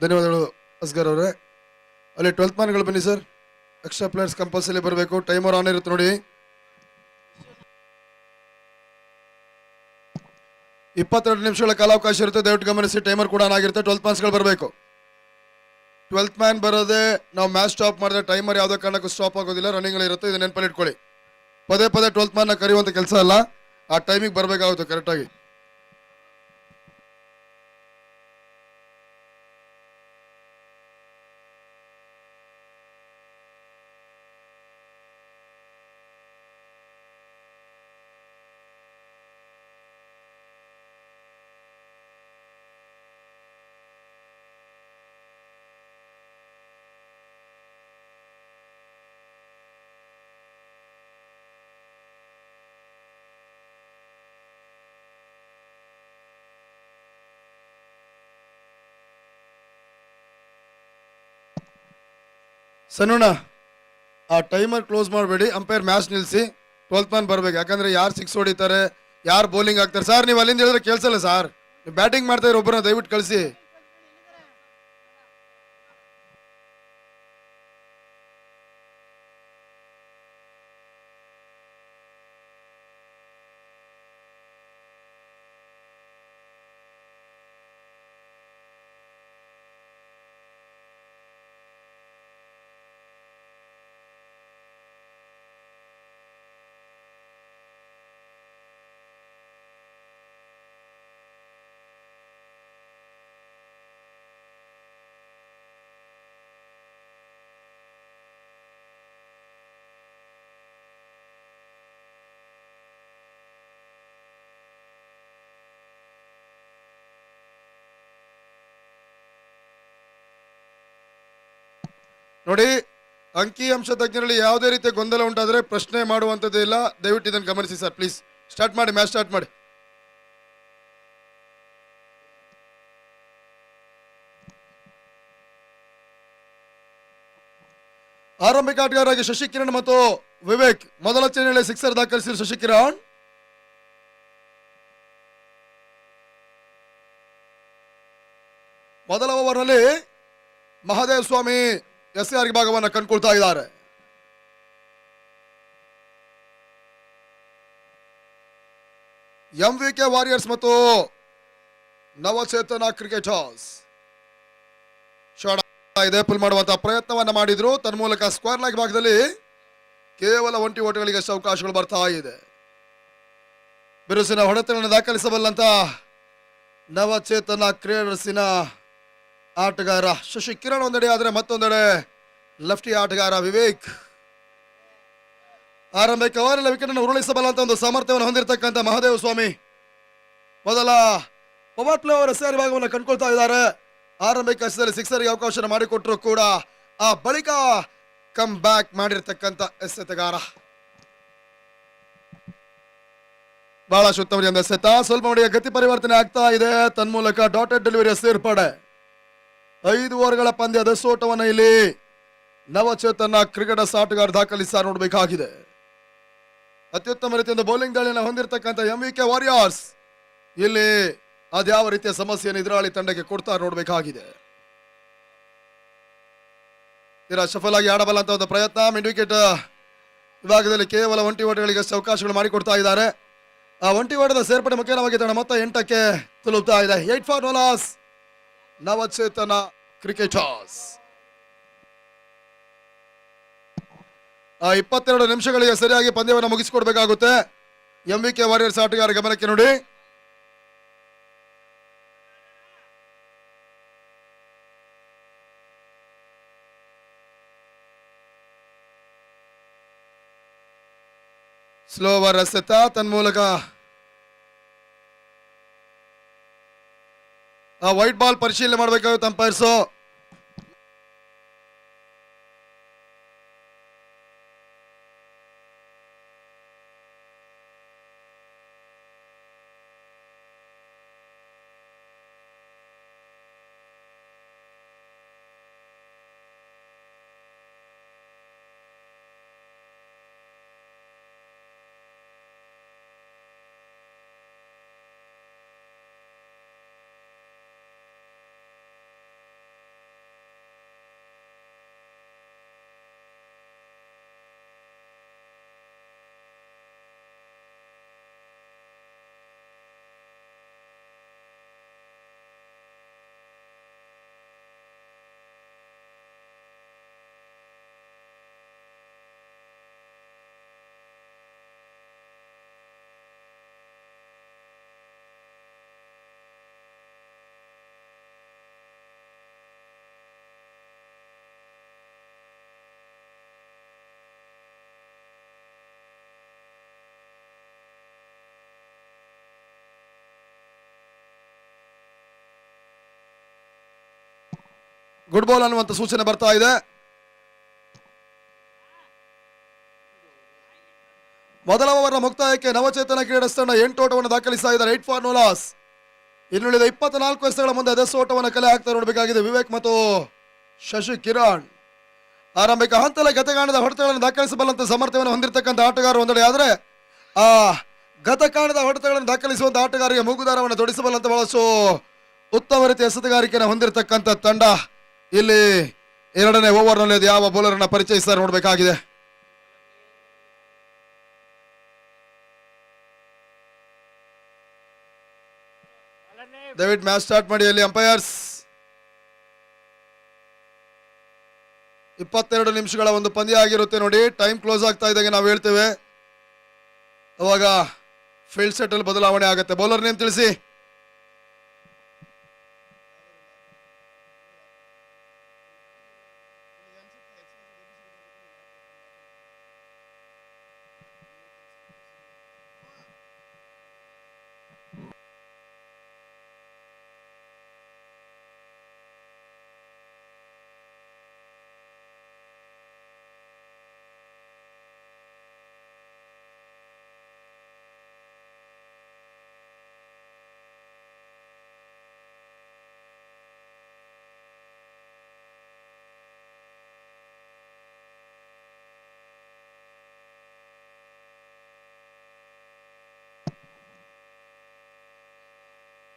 ಧನ್ಯವಾದಗಳು ಅಸ್ಗರ್ ಅವರೇ. ಅಲ್ಲಿ 12th ಮ್ಯಾನ್ಗಳು ಬನ್ನಿ ಸರ್. ಎಕ್ಸ್ಟ್ರಾ ಪ್ಲೇಯರ್ಸ್ ಕಂಪಲ್ಸರಿ ಬರಬೇಕು. ಟೈಮರ್ ಆನ್ ಇರುತ್ತೆ ನೋಡಿ. 22 ನಿಮಿಷಗಳ ಕಾಲಾವಕಾಶ ಇರುತ್ತೆ, ದಯವಿಟ್ಟು ಗಮನಿಸಿ. ಟೈಮರ್ ಕೂಡ ಆನ್ ಆಗಿರುತ್ತೆ. 12th ಮ್ಯಾನ್ಸ್ಗಳು ಬರಬೇಕು. 12th ಮ್ಯಾನ್ ಬರೋದೇ ನಾವು ಮ್ಯಾಚ್ ಸ್ಟಾಪ್ ಮಾಡಿದ್ರೆ ಟೈಮರ್ ಯಾವುದೇ ಕಾರಣಕ್ಕೂ ಸ್ಟಾಪ್ ಆಗೋದಿಲ್ಲ, ರನ್ನಿಂಗ್ಗಳಿರುತ್ತೆ. ಇದು ನೆನಪಲ್ಲಿ ಇಟ್ಕೊಳ್ಳಿ. ಪದೇ ಪದೇ 12th ಮ್ಯಾನ್ನ ಕರೆಯುವಂಥ ಕೆಲಸ ಅಲ್ಲ, ಆ ಟೈಮಿಗೆ ಬರಬೇಕಾಗುತ್ತೆ ಕರೆಕ್ಟಾಗಿ. ಸನ್ನೋಣ, ಆ ಟೈಮರ್ ಕ್ಲೋಸ್ ಮಾಡಬೇಡಿ. ಅಂಪೈರ್ ಮ್ಯಾಚ್ ನಿಲ್ಲಿಸಿ. 12th ಮ್ಯಾನ್ ಬರಬೇಕು. ಯಾಕಂದ್ರೆ ಯಾರು 6 ಹೊಡಿತಾರೆ, ಯಾರು ಬೌಲಿಂಗ್ ಆಗ್ತಾರೆ. ಸರ್ ನೀವು ಅಲ್ಲಿಂದ ಹೇಳಿದ್ರೆ ಕೇಳಿಸಲ್ಲ ಸರ್. ನೀವು ಬ್ಯಾಟಿಂಗ್ ಮಾಡ್ತಾ ಇರೋ ಒಬ್ಬರನ್ನ ದಯವಿಟ್ಟು ಕಳಿಸಿ. ನೋಡಿ, ಅಂಕಿ ಅಂಶ ತಜ್ಞರಲ್ಲಿ ಯಾವುದೇ ರೀತಿಯ ಗೊಂದಲ ಉಂಟಾದರೆ ಪ್ರಶ್ನೆ ಮಾಡುವಂಥದ್ದು ಇಲ್ಲ. ದಯವಿಟ್ಟು ಇದನ್ನು ಗಮನಿಸಿ ಸರ್, ಪ್ಲೀಸ್. ಸ್ಟಾರ್ಟ್ ಮಾಡಿ, ಮ್ಯಾಚ್ ಸ್ಟಾರ್ಟ್ ಮಾಡಿ. ಆರಂಭಿಕ ಆಟಗಾರರಾಗಿ ಶಶಿಕಿರಣ್ ಮತ್ತು ವಿವೇಕ್. ಮೊದಲ ಚೆನ್ನೈಯಲ್ಲಿ 6 ದಾಖಲಿಸಿದ ಶಶಿಕಿರಣ್. ಮೊದಲ ಓವರ್ನಲ್ಲಿ ಮಹಾದೇವ್ ಸ್ವಾಮಿ SR ಭಾಗವನ್ನು ಕಂಡುಕೊಳ್ತಾ ಇದ್ದಾರೆ. MVK ವಾರಿಯರ್ಸ್ ಮತ್ತು ನವಚೇತನ ಕ್ರಿಕೆಟರ್ಸ್ ಇದೆ ಪುಲ್ ಮಾಡುವಂತಹ ಪ್ರಯತ್ನವನ್ನ ಮಾಡಿದ್ರು. ತನ್ಮೂಲಕ ಸ್ಕ್ವೇರ್ ಲೆಗ್ ಭಾಗದಲ್ಲಿ ಕೇವಲ 1 ಓಟಗಳಿಗೆ ಅವಕಾಶಗಳು ಬರ್ತಾ ಇದೆ. ಬಿರುಸಿನ ಹೊಡೆತಗಳನ್ನು ದಾಖಲಿಸಬಲ್ಲಂತ ನವಚೇತನ ಕ್ರಿಕೆಟರ್ಸಿನ ಆಟಗಾರ ಶಶಿಕಿರಣ್ ಒಂದೆಡೆ ಆದರೆ ಮತ್ತೊಂದೆಡೆ ಲೆಫ್ಟಿ ಆಟಗಾರ ವಿವೇಕ್. ಆರಂಭಿಕ ಓವರ್ನಲ್ಲಿ ವಿಕೆಟ್ ಅನ್ನು ಉರುಳಿಸಬಲ್ಲಂತ ಒಂದು ಸಾಮರ್ಥ್ಯವನ್ನು ಹೊಂದಿರತಕ್ಕಂಥ ಮಹಾದೇವ ಸ್ವಾಮಿ ಮೊದಲ ಪವರ್ ಪ್ಲೇ ಓವರ್ SR ಭಾಗವನ್ನು ಕಂಡುಕೊಳ್ತಾ ಇದ್ದಾರೆ. ಆರಂಭಿಕ ಹಂತದಲ್ಲಿ 6ಗೆ ಅವಕಾಶ ಮಾಡಿಕೊಟ್ಟರು ಕೂಡ ಆ ಬಳಿಕ ಕಮ್ ಬ್ಯಾಕ್ ಮಾಡಿರ್ತಕ್ಕಂಥ ಎಸೆತಗಾರ ಬಹಳ ಉತ್ತಮ ಎಸೆತ. ಸ್ವಲ್ಪ ಮಟ್ಟಿಗೆ ಗತಿ ಪರಿವರ್ತನೆ ಆಗ್ತಾ ಇದೆ. ತನ್ಮೂಲಕ ಡಾಟೆಡ್ ಡೆಲಿವರಿಯ ಸೇರ್ಪಡೆ. 5 ಓವರ್ಗಳ ಪಂದ್ಯದ ಸೋಟವನ್ನು ಇಲ್ಲಿ ನವಚೇತನ ಕ್ರಿಕೆಟರ್ಸ್ ಆಟಗಾರ ದಾಖಲಿಸ ನೋಡಬೇಕಾಗಿದೆ. ಅತ್ಯುತ್ತಮ ರೀತಿಯಿಂದ ಬೌಲಿಂಗ್ ದಾಳಿಯನ್ನು ಹೊಂದಿರತಕ್ಕಂಥ MVK ವಾರಿಯರ್ಸ್ ಇಲ್ಲಿ ಅದ್ಯಾವ ರೀತಿಯ ಸಮಸ್ಯೆಯನ್ನು ಎದುರಾಳಿ ತಂಡಕ್ಕೆ ಕೊಡ್ತಾ ನೋಡಬೇಕಾಗಿದೆ. ಸಫಲ್ ಆಗಿ ಆಡಬಲ್ಲ ಅಂತ ಒಂದು ಪ್ರಯತ್ನ. ಮಿಡ್ ವಿಕೆಟ್ ವಿಭಾಗದಲ್ಲಿ ಕೇವಲ 1 ಓಟಗಳಿಗೆ ಅವಕಾಶಗಳು ಮಾಡಿಕೊಡ್ತಾ ಇದ್ದಾರೆ. ಆ 1 ಓಟದ ಸೇರ್ಪಡೆ ಮುಖ್ಯವಾಗಿ ತಂಡ ಮೊತ್ತ 8ಕ್ಕೆ ತಲುಪ್ತಾ ಇದೆ. 8 for no loss Navachetana cricketers. 22 ನಿಮಿಷಗಳಿಗೆ ಸರಿಯಾಗಿ ಪಂದ್ಯವನ್ನು ಮುಗಿಸಿಕೊಡ್ಬೇಕಾಗುತ್ತೆ. MVK ವಾರಿಯರ್ಸ್ ಆಟಗಾರ ಗಮನಕ್ಕೆ ನೋಡಿ. ಸ್ಲೋ ಓವರ್ ಎಸೆತ. ತನ್ಮೂಲಕ ವೈಟ್ ಬಾಲ್ ಪರಿಶೀಲನೆ ಮಾಡಬೇಕಾಗುತ್ತೆ ಅಂಪೈರ್ಸು. ಗುಡ್ ಬಾಲ್ ಅನ್ನುವಂತ ಸೂಚನೆ ಬರ್ತಾ ಇದೆ. ಮೊದಲ ಓವರ್ನ ಮುಕ್ತಾಯಕ್ಕೆ ನವಚೇತನ ಕ್ರೀಡಾ ತಂಡ 8 ಓಟವನ್ನು ದಾಖಲಿಸ್ತಾ ಇದ್ದಾರೆ. 8 ಫಾರ್ ನೋ ಲಾಸ್. ಇನ್ನುಳಿದ 24 ಎಸೆತಗಳ ಮುಂದೆ 10 ಓಟವನ್ನು ಕಲೆ ಹಾಕ್ತಾ ನೋಡಬೇಕಾಗಿದೆ ವಿವೇಕ್ ಮತ್ತು ಶಶಿ ಕಿರಣ್. ಆರಂಭಿಕ ಹಂತದಲ್ಲಿ ಗತಕಾಣದ ಹೊಡೆತಗಳನ್ನು ದಾಖಲಿಸಬಲ್ಲಂತ ಸಾಮರ್ಥ್ಯವನ್ನು ಹೊಂದಿರತಕ್ಕಂಥ ಆಟಗಾರರು ಒಂದೆಡೆ ಆದರೆ ಆ ಗತಕಾಣದ ಹೊಡೆತಗಳನ್ನು ದಾಖಲಿಸುವಂತ ಆಟಗಾರರಿಗೆ ಮೂಗುದಾರವನ್ನು ತೊಡಿಸಬಲ್ಲಂತ ಬಹಳಷ್ಟು ಉತ್ತಮ ರೀತಿಯ ಎಸೆತಗಾರಿಕೆಯನ್ನು ಹೊಂದಿರತಕ್ಕಂಥ ತಂಡ ಇಲ್ಲಿ ಎರಡನೇ ಓವರ್ನಲ್ಲಿ ಯಾವ ಬೌಲರ್ ಅನ್ನ ಪರಿಚಯಿಸ್ತಾರೆ ನೋಡಬೇಕಾಗಿದೆ. ದಯವಿಟ್ಟು ಮ್ಯಾಚ್ ಸ್ಟಾರ್ಟ್ ಮಾಡಿ. ಅಲ್ಲಿ ಅಂಪೈರ್ಸ್ 22 ನಿಮಿಷಗಳ ಒಂದು ಪಂದ್ಯ ಆಗಿರುತ್ತೆ ನೋಡಿ. ಟೈಮ್ ಕ್ಲೋಸ್ ಆಗ್ತಾ ಇದ್ದಾಗ ನಾವು ಹೇಳ್ತೇವೆ ಅವಾಗ ಫೀಲ್ಡ್ ಸೆಟ್ ಅಲ್ಲಿ ಬದಲಾವಣೆ ಆಗುತ್ತೆ. ಬೌಲರ್ ನೇಮ್ ತಿಳಿಸಿ.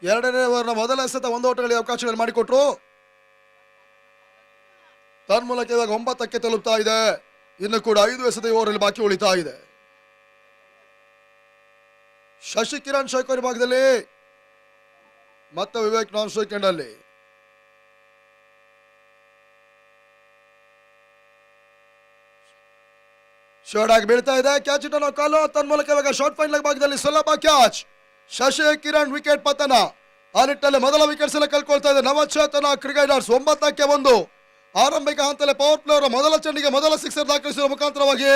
ಎರಡನೇ ಓವರ್ನ ಮೊದಲ ಎಸೆತ 1 ಓಟಗಳಿಗೆ ಅವಕಾಶಗಳನ್ನು ಮಾಡಿಕೊಟ್ರು. ತನ್ಮೂಲಕ ಇವಾಗ 9ಕ್ಕೆ ತಲುಪ್ತಾ ಇದೆ. ಇನ್ನು ಕೂಡ 5 ಎಸೆತ ಓವರ್ ಬಾಕಿ ಉಳಿತಾ ಇದೆ. ಶಶಿ ಕಿರಣ್ ಶೈಕೋರಿ ಭಾಗದಲ್ಲಿ ಮತ್ತೆ ವಿವೇಕ್ ನಾನ್ ಸ್ಟ್ರೈಕ್ ಎಂಡ್ ಅಲ್ಲಿ. ಶಾರ್ಟ್ ಆಗಿ ಬೀಳ್ತಾ ಇದೆ. ಕ್ಯಾಚ್ ಇಟ್ ಅನ್ನೋ ಕಾಲು. ತನ್ಮೂಲಕ ಇವಾಗ ಶಾರ್ಟ್ ಫೈನಲ್ ಭಾಗದಲ್ಲಿ ಸುಲಭ ಕ್ಯಾಚ್. ಶಶಿ ಕಿರಣ್ ವಿಕೆಟ್ ಪತನ. ಆ ನಿಟ್ಟಲ್ಲಿ ಮೊದಲ ವಿಕೆಟ್ಸ್ ಎಲ್ಲ ಕಳ್ಕೊಳ್ತಾ ಇದೆ ನವಚೇತನ ಕ್ರಿಕೆಟರ್ಸ್. 9ಕ್ಕೆ 1. ಆರಂಭಿಕ ಹಂತದಲ್ಲಿ ಪವರ್ ಪ್ಲೇ ಅವರ ಮೊದಲ ಚೆಂಡಿಗೆ ಮೊದಲ ಸಿಕ್ಸರ್ ದಾಖಲಿಸುವ ಮುಖಾಂತರವಾಗಿ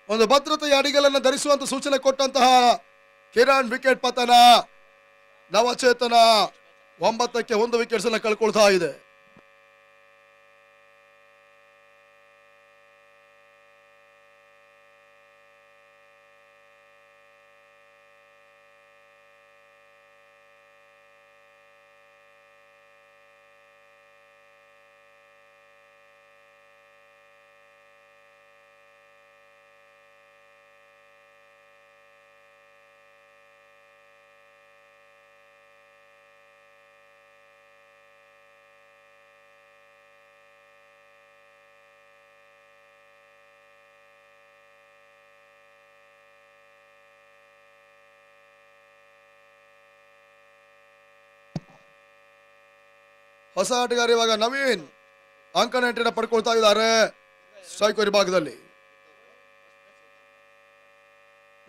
ಒಂದು ಭದ್ರತೆಯ ಅಡಿಗಲನ್ನು ಧರಿಸುವಂತ ಸೂಚನೆ ಕೊಟ್ಟಂತಹ ಕಿರಣ್ ವಿಕೆಟ್ ಪತನ. ನವಚೇತನ 9ಕ್ಕೆ 1 ವಿಕೆಟ್ಸ್ ಅನ್ನು ಕಳ್ಕೊಳ್ತಾ ಇದೆ. ಹೊಸ ಆಟಗಾರ ಇವಾಗ ನವೀನ್ ಅಂಕಣ ಎಂಟ್ರಿನ ಪಡ್ಕೊಳ್ತಾ ಇದ್ದಾರೆ ಸ್ಟ್ರೈಕ್ ಭಾಗದಲ್ಲಿ.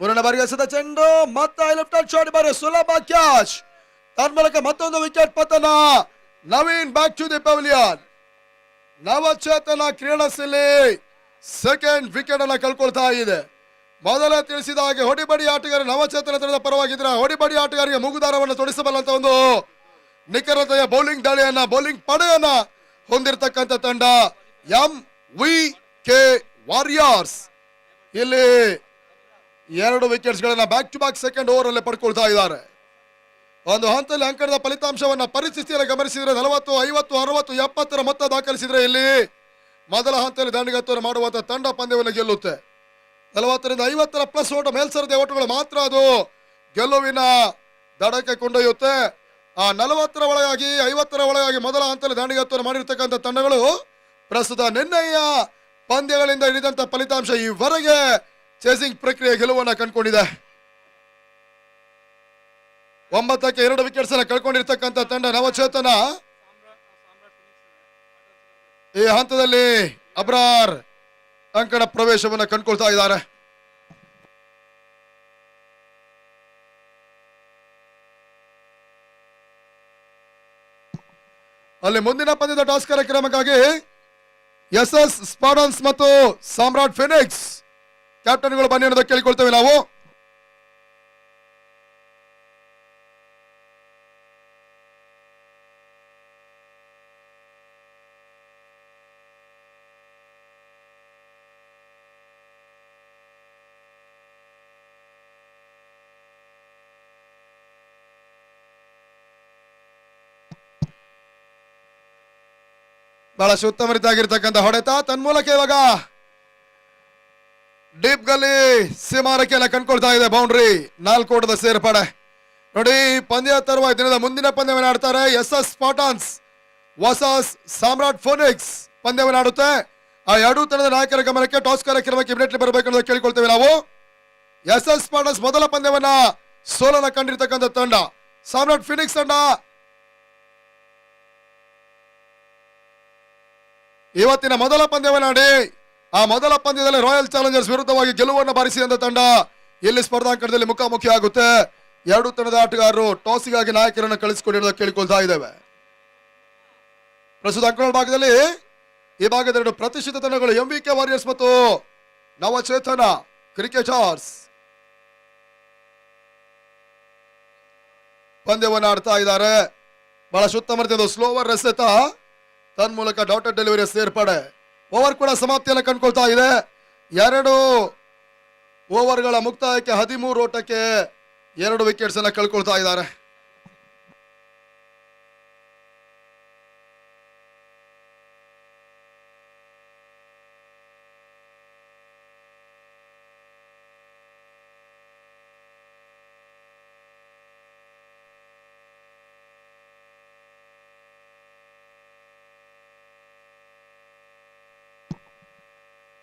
ಮೂರನೇ ಬಾರಿಗೆ ಎಸೆದ ಚೆಂಡು ಮತ್ತೆ ಲೆಫ್ಟ್ ಶಾಟ್ ಬಾರಿ ಸುಲಭ ಕ್ಯಾಚ್. ತನ್ಮೂಲಕ ಮತ್ತೊಂದು ವಿಕೆಟ್ ಪತನ. Naveen back to the pavilion. Navachetana ಕ್ರೀಡಾಶೀಲಿ ಸೆಕೆಂಡ್ ವಿಕೆಟ್ ಅನ್ನ ಕಳ್ಕೊಳ್ತಾ ಇದೆ. ಮೊದಲ ತಿಳಿಸಿದ ಹಾಗೆ ಹೊಡಿಬಡಿ ಆಟಗಾರ ನವಚೇತನ ತಂಡದ ಪರವಾಗಿದ್ರೆ ಹೊಡಿಬಡಿ ಆಟಗಾರಿಗೆ ಮೂಗುದಾರವನ್ನು ತೊಡಿಸಬಲ್ಲಂತ ಒಂದು ನಿಖರತೆಯ ಬೌಲಿಂಗ್ ದಾಳಿಯನ್ನ ಬೌಲಿಂಗ್ ಪಡೆಯನ್ನ ಹೊಂದಿರತಕ್ಕಂಥ ತಂಡ MVK ವಾರಿಯರ್ಸ್. ಇಲ್ಲಿ 2 ವಿಕೆಟ್ಸ್ ಗಳನ್ನ back to back second over ಅಲ್ಲಿ ಪಡ್ಕೊಳ್ತಾ ಇದ್ದಾರೆ. ಒಂದು ಹಂತದಲ್ಲಿ ಅಂಕಣದ ಫಲಿತಾಂಶವನ್ನ ಪರಿಸ್ಥಿತಿಯಲ್ಲಿ ಗಮನಿಸಿದ್ರೆ 40, 50, 60, 70 ಮೊತ್ತ ದಾಖಲಿಸಿದ್ರೆ ಇಲ್ಲಿ ಮೊದಲ ಹಂತದಲ್ಲಿ ದಂಡಗತ್ತನ್ನು ಮಾಡುವಂತ ತಂಡ ಪಂದ್ಯವನ್ನು ಗೆಲ್ಲುತ್ತೆ. 40ರಿಂದ 50 ಪ್ಲಸ್ ಓಟ ಮೇಲ್ಸರದಿ ಓಟಗಳು ಮಾತ್ರ ಅದು ಗೆಲುವಿನ ದಡಕ್ಕೆ ಕೊಂಡೊಯ್ಯುತ್ತೆ. ಆ 40ರ ಒಳಗಾಗಿ 50ರ ಒಳಗಾಗಿ ಮೊದಲ ಹಂತದಲ್ಲಿ ದಾಂಡಿಗತ್ತನ್ನು ಮಾಡಿರ್ತಕ್ಕಂಥ ತಂಡಗಳು ಪ್ರಸ್ತುತ ನಿನ್ನೆಯ ಪಂದ್ಯಗಳಿಂದ ಹಿಡಿದಂತ ಫಲಿತಾಂಶ ಈವರೆಗೆ ಚೇಸಿಂಗ್ ಪ್ರಕ್ರಿಯೆ ಗೆಲುವನ್ನು ಕಂಡುಕೊಂಡಿದೆ. 9ಕ್ಕೆ 2 ವಿಕೆಟ್ಸ್ ಅನ್ನು ಕಳ್ಕೊಂಡಿರ್ತಕ್ಕಂಥ ತಂಡ ನವಚೇತನ ಈ ಹಂತದಲ್ಲಿ ಅಬ್ರಾರ್ ಅಂಕಣ ಪ್ರವೇಶವನ್ನು ಕಂಡುಕೊಳ್ತಾ ಇದ್ದಾರೆ. ಅಲ್ಲಿ ಮುಂದಿನ ಪಂದ್ಯದ ಟಾಸ್ ಕಾರ್ಯಕ್ರಮಕ್ಕಾಗಿ SS ಸ್ಪಾಡನ್ಸ್ ಮತ್ತು ಸಾಮ್ರಾಟ್ ಫಿನಿಕ್ಸ್ ಕ್ಯಾಪ್ಟನ್ಗಳು ಬನ್ನಿ ಅನ್ನೋದಕ್ಕೆ ಕೇಳಿಕೊಳ್ತೇವೆ ನಾವು. ಬಹಳಷ್ಟು ಉತ್ತಮ ರೀತಿಯಾಗಿರ್ತಕ್ಕಂಥ ಹೊಡೆತ ತನ್ಮೂಲಕ ಇವಾಗ ಡೀಪ್ ಗಲ್ಲಿ ಸೀಮಾರಕ್ಕೆಲ್ಲ ಕಣ್ಕೊಳ್ತಾ ಇದೆ ಬೌಂಡ್ರಿ. 4 ಓಟದ ಸೇರ್ಪಡೆ ನೋಡಿ. ಪಂದ್ಯ ತರುವ ದಿನದ ಮುಂದಿನ ಪಂದ್ಯವನ್ನು ಆಡ್ತಾರೆ SS ಸ್ಪಾರ್ಟನ್ಸ್ ವರ್ಸಸ್ ಸಾಮ್ರಾಟ್ ಫೋನಿಕ್ಸ್ ಪಂದ್ಯವನ್ನು ಆಡುತ್ತೆ. ಆ ಎರಡೂ ತಂಡದ ನಾಯಕರ ಗಮನಕ್ಕೆ ಟಾಸ್ ಕಾರ್ಯಕ್ರಮಕ್ಕೆ ಇಮಿಡಿಯೇಟ್ಲಿ ಬರಬೇಕು ಅಂತ ಕೇಳಿಕೊಳ್ತೇವೆ ನಾವು. SS ಸ್ಪಾರ್ಟನ್ಸ್ ಮೊದಲ ಪಂದ್ಯವನ್ನ ಸೋಲನ ಕಂಡಿರ್ತಕ್ಕಂಥ ತಂಡ. ಸಾಮ್ರಾಟ್ ಫಿನಿಕ್ಸ್ ತಂಡ ಇವತ್ತಿನ ಮೊದಲ ಪಂದ್ಯವನ್ನು ಆಡಿ ಆ ಮೊದಲ ಪಂದ್ಯದಲ್ಲಿ ರಾಯಲ್ ಚಾಲೆಂಜರ್ಸ್ ವಿರುದ್ಧವಾಗಿ ಗೆಲುವನ್ನು ಬಾರಿಸಿದಂತ ತಂಡ ಇಲ್ಲಿ ಸ್ಪರ್ಧಾಂಕಣದಲ್ಲಿ ಮುಖಾಮುಖಿ ಆಗುತ್ತೆ. ಎರಡು ತಂಡದ ಆಟಗಾರರು ಟಾಸಿಗಾಗಿ ನಾಯಕರನ್ನು ಕಳಿಸಿಕೊಂಡಿರೋದ ಕೇಳಿಕೊಳ್ತಾ ಇದ್ದೇವೆ. ಪ್ರಸ್ತುತ ಅಂಕಣ ಭಾಗದಲ್ಲಿ ಈ ಭಾಗದ 2 ಪ್ರತಿಷ್ಠಿತ ತಂಡಗಳು MVK ವಾರಿಯರ್ಸ್ ಮತ್ತು ನವಚೇತನ ಕ್ರಿಕೆಟರ್ಸ್ ಪಂದ್ಯವನ್ನು ಆಡ್ತಾ ಇದ್ದಾರೆ. ಬಹಳ ಉತ್ತಮ ರೀತಿಯ ಸ್ಲೋವರ್ ಎಸೆತ ತನ್ಮೂಲಕ ಡಾಟೆಡ್ ಡೆಲಿವರಿ ಸೇರ್ಪಡೆ. ಓವರ್ ಕೂಡ ಸಮಾಪ್ತಿಯನ್ನು ಕಂಡುಕೊಳ್ತಾ ಇದೆ. 2 ಓವರ್ಗಳ ಮುಕ್ತಾಯಕ್ಕೆ 13 ಓಟಕ್ಕೆ 2 ವಿಕೆಟ್ಸ್ ಅನ್ನು ಕಳ್ಕೊಳ್ತಾ ಇದ್ದಾರೆ.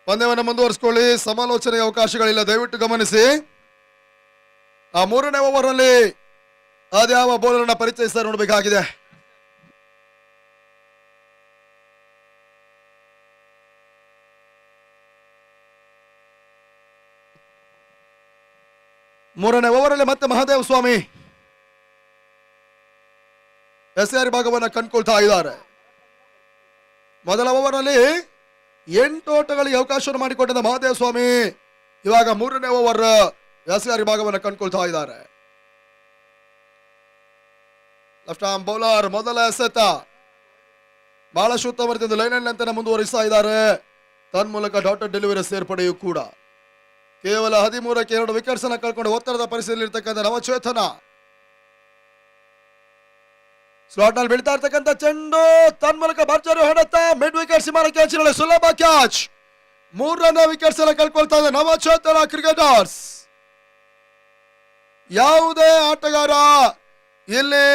ಪಂದ್ಯವನ್ನು ಮುಂದುವರಿಸಿಕೊಳ್ಳಿ. ಸಮಾಲೋಚನೆಗೆ ಅವಕಾಶಗಳಿಲ್ಲ, ದಯವಿಟ್ಟು ಗಮನಿಸಿ. ಆ 3ನೇ ಓವರ್ ನಲ್ಲಿ ಅದ್ಯಾವ ಬೌಲರ್ ಅನ್ನ ಪರಿಚಯಿಸ್ತಾರೆ ನೋಡಬೇಕಾಗಿದೆ. ಮೂರನೇ ಓವರ್ ಅಲ್ಲಿ ಮತ್ತೆ ಮಹಾದೇವ ಸ್ವಾಮಿ SR ಭಾಗವನ್ನು ಕಂಡುಕೊಳ್ತಾ ಇದ್ದಾರೆ. ಮೊದಲ ಓವರ್ ನಲ್ಲಿ 8 ಓಟಗಳಿಗೆ ಅವಕಾಶವನ್ನು ಮಾಡಿಕೊಟ್ಟಿದ್ದ ಮಹಾದೇವ ಸ್ವಾಮಿ ಇವಾಗ 3ನೇ ಓವರ್ SR ಭಾಗವನ್ನು ಕಂಡುಕೊಳ್ತಾ ಇದ್ದಾರೆ. ಲೆಫ್ಟ್ ಆರ್ಮ್ ಬೌಲರ್ ಮೊದಲ ಎಸೆತ ಬಹಳಷ್ಟು ಉತ್ತಮ ರೀತಿಯಿಂದ ಲೈನ್ ಅಂತ ಮುಂದುವರಿಸ್ತಾ ಇದ್ದಾರೆ. ತನ್ಮೂಲಕ ಡಾಟೆಡ್ ಡೆಲಿವರಿ ಸೇರ್ಪಡೆಯೂ ಕೂಡ ಕೇವಲ 13ಕ್ಕೆ 2 ವಿಕೆಟ್ಸ್ ಅನ್ನು ಕಳ್ಕೊಂಡು ಒತ್ತಡದ ಪರಿಸ್ಥಿತಿಯಲ್ಲಿ ಇರ್ತಕ್ಕಂಥ ನವಚೇತನ. ಸ್ಲಾಟ್ ನಲ್ಲಿ ಬೀಳ್ತಾ ಇರ್ತಕ್ಕಂಥ ಚೆಂಡು ತನ್ಮೂಲಕ ಭರ್ಜರಿ ಹೊಡೆತ ಮಿಡ್ ವಿಕೆಟ್ ಸೀಮಾರಕ್ಕೆ ಅಂಚಿನಲ್ಲಿ ಸುಲಭ ಕ್ಯಾಚ್. 3ನೇ ವಿಕೆಟ್ಸ್ ಅನ್ನು ಕಳ್ಕೊಳ್ತಾ ಇದೆ ನವಚೇತನ ಕ್ರಿಕೆಟರ್ಸ್. ಯಾವುದೇ ಆಟಗಾರ ಇಲ್ಲಿ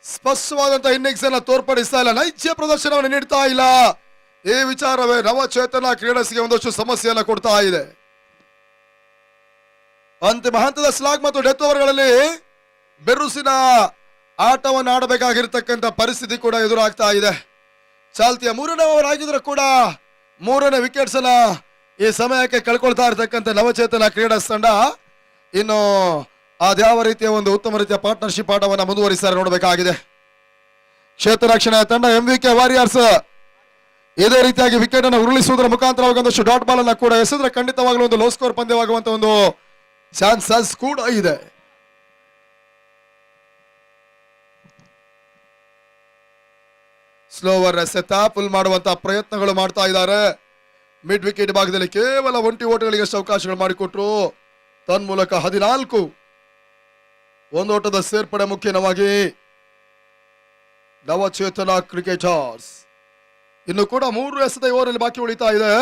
ಸ್ಪಷ್ಟವಾದಂತಹ ಇನ್ನಿಂಗ್ಸ್ ಅನ್ನು ತೋರ್ಪಡಿಸ್ತಾ ಇಲ್ಲ, ನೈಜ ಪ್ರದರ್ಶನವನ್ನು ನೀಡ್ತಾ ಇಲ್ಲ. ಈ ವಿಚಾರವೇ ನವಚೇತನ ಕ್ರೀಡರ್ಸ್ಗೆ ಒಂದಷ್ಟು ಸಮಸ್ಯೆಯನ್ನು ಕೊಡ್ತಾ ಇದೆ. ಅಂತಿಮ ಹಂತದ ಸ್ಲಾಗ್ ಮತ್ತು ಡೆತ್ ಓವರ್ಗಳಲ್ಲಿ ಬೆರುಸಿನ ಆಟವನ್ನು ಆಡಬೇಕಾಗಿರ್ತಕ್ಕಂಥ ಪರಿಸ್ಥಿತಿ ಕೂಡ ಎದುರಾಗ್ತಾ ಇದೆ. ಚಾಲ್ತಿಯ 3ನೇ ಓವರ್ ಆಗಿದ್ರು ಕೂಡ 3ನೇ ವಿಕೆಟ್ಸ್ ಅನ್ನ ಈ ಸಮಯಕ್ಕೆ ಕಳ್ಕೊಳ್ತಾ ಇರ್ತಕ್ಕಂಥ ನವಚೇತನ ಕ್ರೀಡಾ ತಂಡ ಇನ್ನು ಅದ್ಯಾವ ರೀತಿಯ ಒಂದು ಉತ್ತಮ ರೀತಿಯ ಪಾರ್ಟ್ನರ್ಶಿಪ್ ಆಟವನ್ನು ಮುಂದುವರಿಸ್ತಾರೆ ನೋಡಬೇಕಾಗಿದೆ. ಕ್ಷೇತ್ರ ರಕ್ಷಣಾ ತಂಡ MVK ವಾರಿಯರ್ಸ್ ಇದೇ ರೀತಿಯಾಗಿ ವಿಕೆಟ್ ಅನ್ನು ಉರುಳಿಸುವುದರ ಮುಖಾಂತರ ಒಂದಷ್ಟು ಡಾಟ್ ಬಾಲ್ ಅನ್ನ ಕೂಡ ಎಸೆದ್ರೆ ಖಂಡಿತವಾಗಲೂ ಒಂದು ಲೋ ಸ್ಕೋರ್ ಪಂದ್ಯವಾಗುವಂತ ಒಂದು ಚಾನ್ಸಸ್ ಕೂಡ ಇದೆ. ಸ್ಲೋವರ್ ಎಸೆತ ಫುಲ್ ಮಾಡುವಂತಹ ಪ್ರಯತ್ನಗಳು ಮಾಡ್ತಾ ಇದ್ದಾರೆ. ಮಿಡ್ ವಿಕೆಟ್ ಭಾಗದಲ್ಲಿ ಕೇವಲ 1 ಓಟಗಳಿಗೆ ಎಷ್ಟು ಅವಕಾಶಗಳು ಮಾಡಿಕೊಟ್ರು. ತನ್ಮೂಲಕ 14 1 ಓಟದ ಸೇರ್ಪಡೆ ಮುಖ್ಯವಾಗಿ ನವಚೇತನ ಕ್ರಿಕೆಟರ್ಸ್. ಇನ್ನು ಕೂಡ 3 ಎಸೆತ ಓವರಲ್ಲಿ ಬಾಕಿ ಉಳಿತಾ ಇದೆ.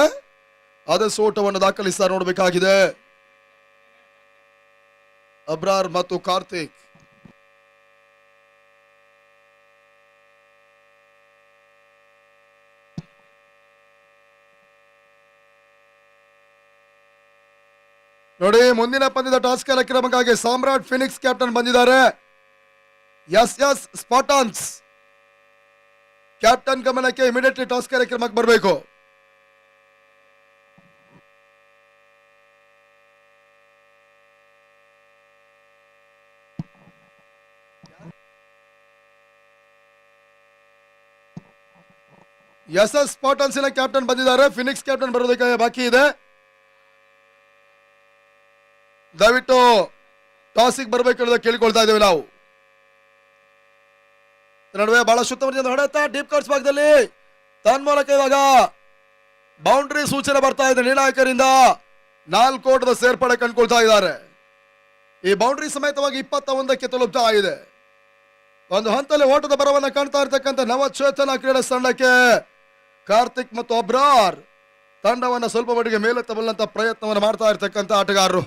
ಆದಷ್ಟು ಓಟವನ್ನು ದಾಖಲಿಸ್ತಾ ನೋಡಬೇಕಾಗಿದೆ. ಅಬ್ರಾರ್ ಮತ್ತು ಕಾರ್ತಿಕ್ ನೋಡಿ. ಮುಂದಿನ ಪಂದ್ಯದ ಟಾಸ್ ಕಾರ್ಯಕ್ರಮಕ್ಕಾಗಿ ಸಾಮ್ರಾಟ್ ಫಿನಿಕ್ಸ್ ಕ್ಯಾಪ್ಟನ್ ಬಂದಿದ್ದಾರೆ. SS ಸ್ಪಾರ್ಟನ್ಸ್ ಕ್ಯಾಪ್ಟನ್ ಗಮನಕ್ಕೆ ಇಮಿಡಿಯೇಟ್ಲಿ ಟಾಸ್ ಕಾರ್ಯಕ್ರಮಕ್ಕೆ ಬರಬೇಕು. SS ಸ್ಪಾರ್ಟನ್ಸ್ ಕ್ಯಾಪ್ಟನ್ ಬಂದಿದ್ದಾರೆ. ಫಿನಿಕ್ಸ್ ಕ್ಯಾಪ್ಟನ್ ಬರೋದಕ್ಕೆ ಬಾಕಿ ಇದೆ. ದಯವಿಟ್ಟು ಟಾಸಿಗೆ ಬರಬೇಕು ಕೇಳಿಕೊಳ್ತಾ ಇದ್ದೇವೆ ನಾವು. ನಡುವೆ ಬಹಳ ಉತ್ತಮ ಹೊಡೆತ ಡೀಪ್ ಕಟ್ಸ್ ಭಾಗದಲ್ಲಿ ತನ್ಮೂಲಕ ಇವಾಗ ಬೌಂಡ್ರಿ ಸೂಚನೆ ಬರ್ತಾ ಇದೆ ನಿರ್ಣಾಯಕರಿಂದ. 4 ಓಟದ ಸೇರ್ಪಡೆ ಕಂಡುಕೊಳ್ತಾ ಇದ್ದಾರೆ. ಈ ಬೌಂಡ್ರಿ ಸಮೇತವಾಗಿ 21ಕ್ಕೆ ತಲುಪ್ತಾ ಇದೆ. ಒಂದು ಹಂತದಲ್ಲಿ ಓಟದ ಬರವನ್ನ ಕಾಣ್ತಾ ಇರ್ತಕ್ಕಂಥ ನವಚೇತನ ಕ್ರೀಡಾ ತಂಡಕ್ಕೆ ಕಾರ್ತಿಕ್ ಮತ್ತು ಅಬ್ರಾರ್ ತಂಡವನ್ನ ಸ್ವಲ್ಪ ಮಟ್ಟಿಗೆ ಮೇಲೆತ್ತಬಲ್ಲಂತ ಪ್ರಯತ್ನವನ್ನು ಮಾಡ್ತಾ ಇರ್ತಕ್ಕಂಥ ಆಟಗಾರರು.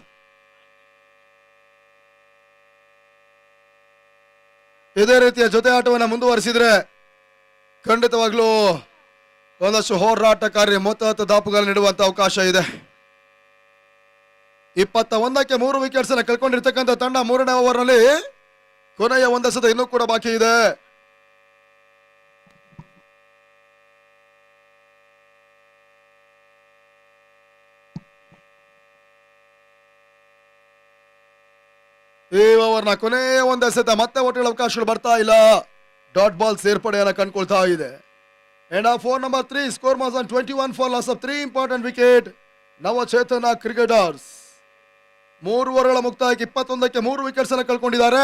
ಇದೇ ರೀತಿಯ ಜೊತೆ ಆಟವನ್ನ ಮುಂದುವರಿಸಿದ್ರೆ ಖಂಡಿತವಾಗ್ಲೂ ಒಂದಷ್ಟು ಹೋರಾಟಕಾರಿ ಮೊತ್ತ ದಾಪುಗಳು ನೀಡುವಂತ ಅವಕಾಶ ಇದೆ. 21ಕ್ಕೆ 3 ವಿಕೆಟ್ಸ್ ಅನ್ನು ಕಳ್ಕೊಂಡಿರ್ತಕ್ಕಂಥ ತಂಡ ಮೂರನೇ ಓವರ್ ನಲ್ಲಿ ಕೊನೆಯ ಒಂದೆಸೆತ ಇನ್ನೂ ಕೂಡ ಬಾಕಿ ಇದೆ. ಈ ಓವರ್ನ ಕೊನೆಯ ಒಂದೆಸೆತ ಮತ್ತೆ ಒಟ್ಟಿಗೆ ಅವಕಾಶಗಳು ಬರ್ತಾ ಇಲ್ಲ. ಡಾಟ್ ಬಾಲ್ ಸೇರ್ಪಡೆಯನ್ನು ಕಂಡುಕೊಳ್ತಾ ಇದೆ. And our phone number 3 score was on 21 for loss of 3 important wicket. Navachetana cricketers 3 ಓವರ್ಗಳ ಮುಕ್ತಾಯಕ್ಕೆ 21ಕ್ಕೆ 3 ವಿಕೆಟ್ಸ್ ಅನ್ನು ಕಳ್ಕೊಂಡಿದ್ದಾರೆ.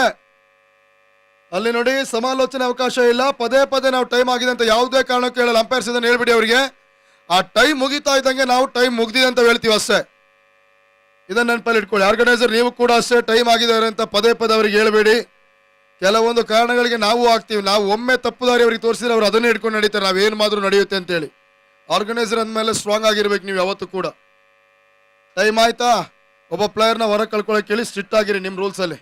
ಅಲ್ಲಿ ನೋಡಿ ಸಮಾಲೋಚನೆ ಅವಕಾಶ ಇಲ್ಲ. ಪದೇ ಪದೇ ನಾವು ಟೈಮ್ ಆಗಿದೆ ಅಂತ ಯಾವುದೇ ಕಾರಣಕ್ಕೂ ಹೇಳಲ್ಲ. ಅಂಪೈರ್ಸ್ ಇದನ್ನು ಹೇಳ್ಬಿಡಿ ಅವರಿಗೆ. ಆ ಟೈಮ್ ಮುಗಿತಾ ಇದ್ದಂಗೆ ನಾವು ಟೈಮ್ ಮುಗ್ದಿದೆ ಅಂತ ಹೇಳ್ತೀವಿ ಅಷ್ಟೇ. ಇದನ್ನ ನೆನಪಲ್ಲಿ ಇಟ್ಕೊಳ್ಳಿ. ಆರ್ಗನೈಸರ್ ನೀವು ಕೂಡ ಅಷ್ಟೇ ಟೈಮ್ ಆಗಿದ್ದಾರೆ ಅಂತ ಪದೇ ಪದೇ ಅವರಿಗೆ ಹೇಳಬೇಡಿ. ಕೆಲವೊಂದು ಕಾರಣಗಳಿಗೆ ನಾವು ಆಗ್ತೀವಿ. ನಾವು ಒಮ್ಮೆ ತಪ್ಪುದಾರಿ ಅವರಿಗೆ ತೋರಿಸಿದ್ರೆ ಅವ್ರು ಅದನ್ನೇ ಇಟ್ಕೊಂಡು ನಡೀತಾರೆ. ನಾವೇನು ಮಾತ್ರ ನಡೆಯುತ್ತೆ ಅಂತೇಳಿ. ಆರ್ಗನೈಸರ್ ಅಂದಮೇಲೆ ಸ್ಟ್ರಾಂಗ್ ಆಗಿರ್ಬೇಕು ನೀವು ಯಾವತ್ತೂ ಕೂಡ. ಟೈಮ್ ಆಯ್ತಾ, ಒಬ್ಬ ಪ್ಲೇಯರ್ನ ಹೊರಗೆ ಕಳ್ಕೊಳ್ಳೋಕೆ ಹೇಳಿ ಸ್ಟ್ರಿಕ್ಟ್ ಆಗಿರಿ ನಿಮ್ಮ ರೂಲ್ಸ್ ಅಲ್ಲಿ.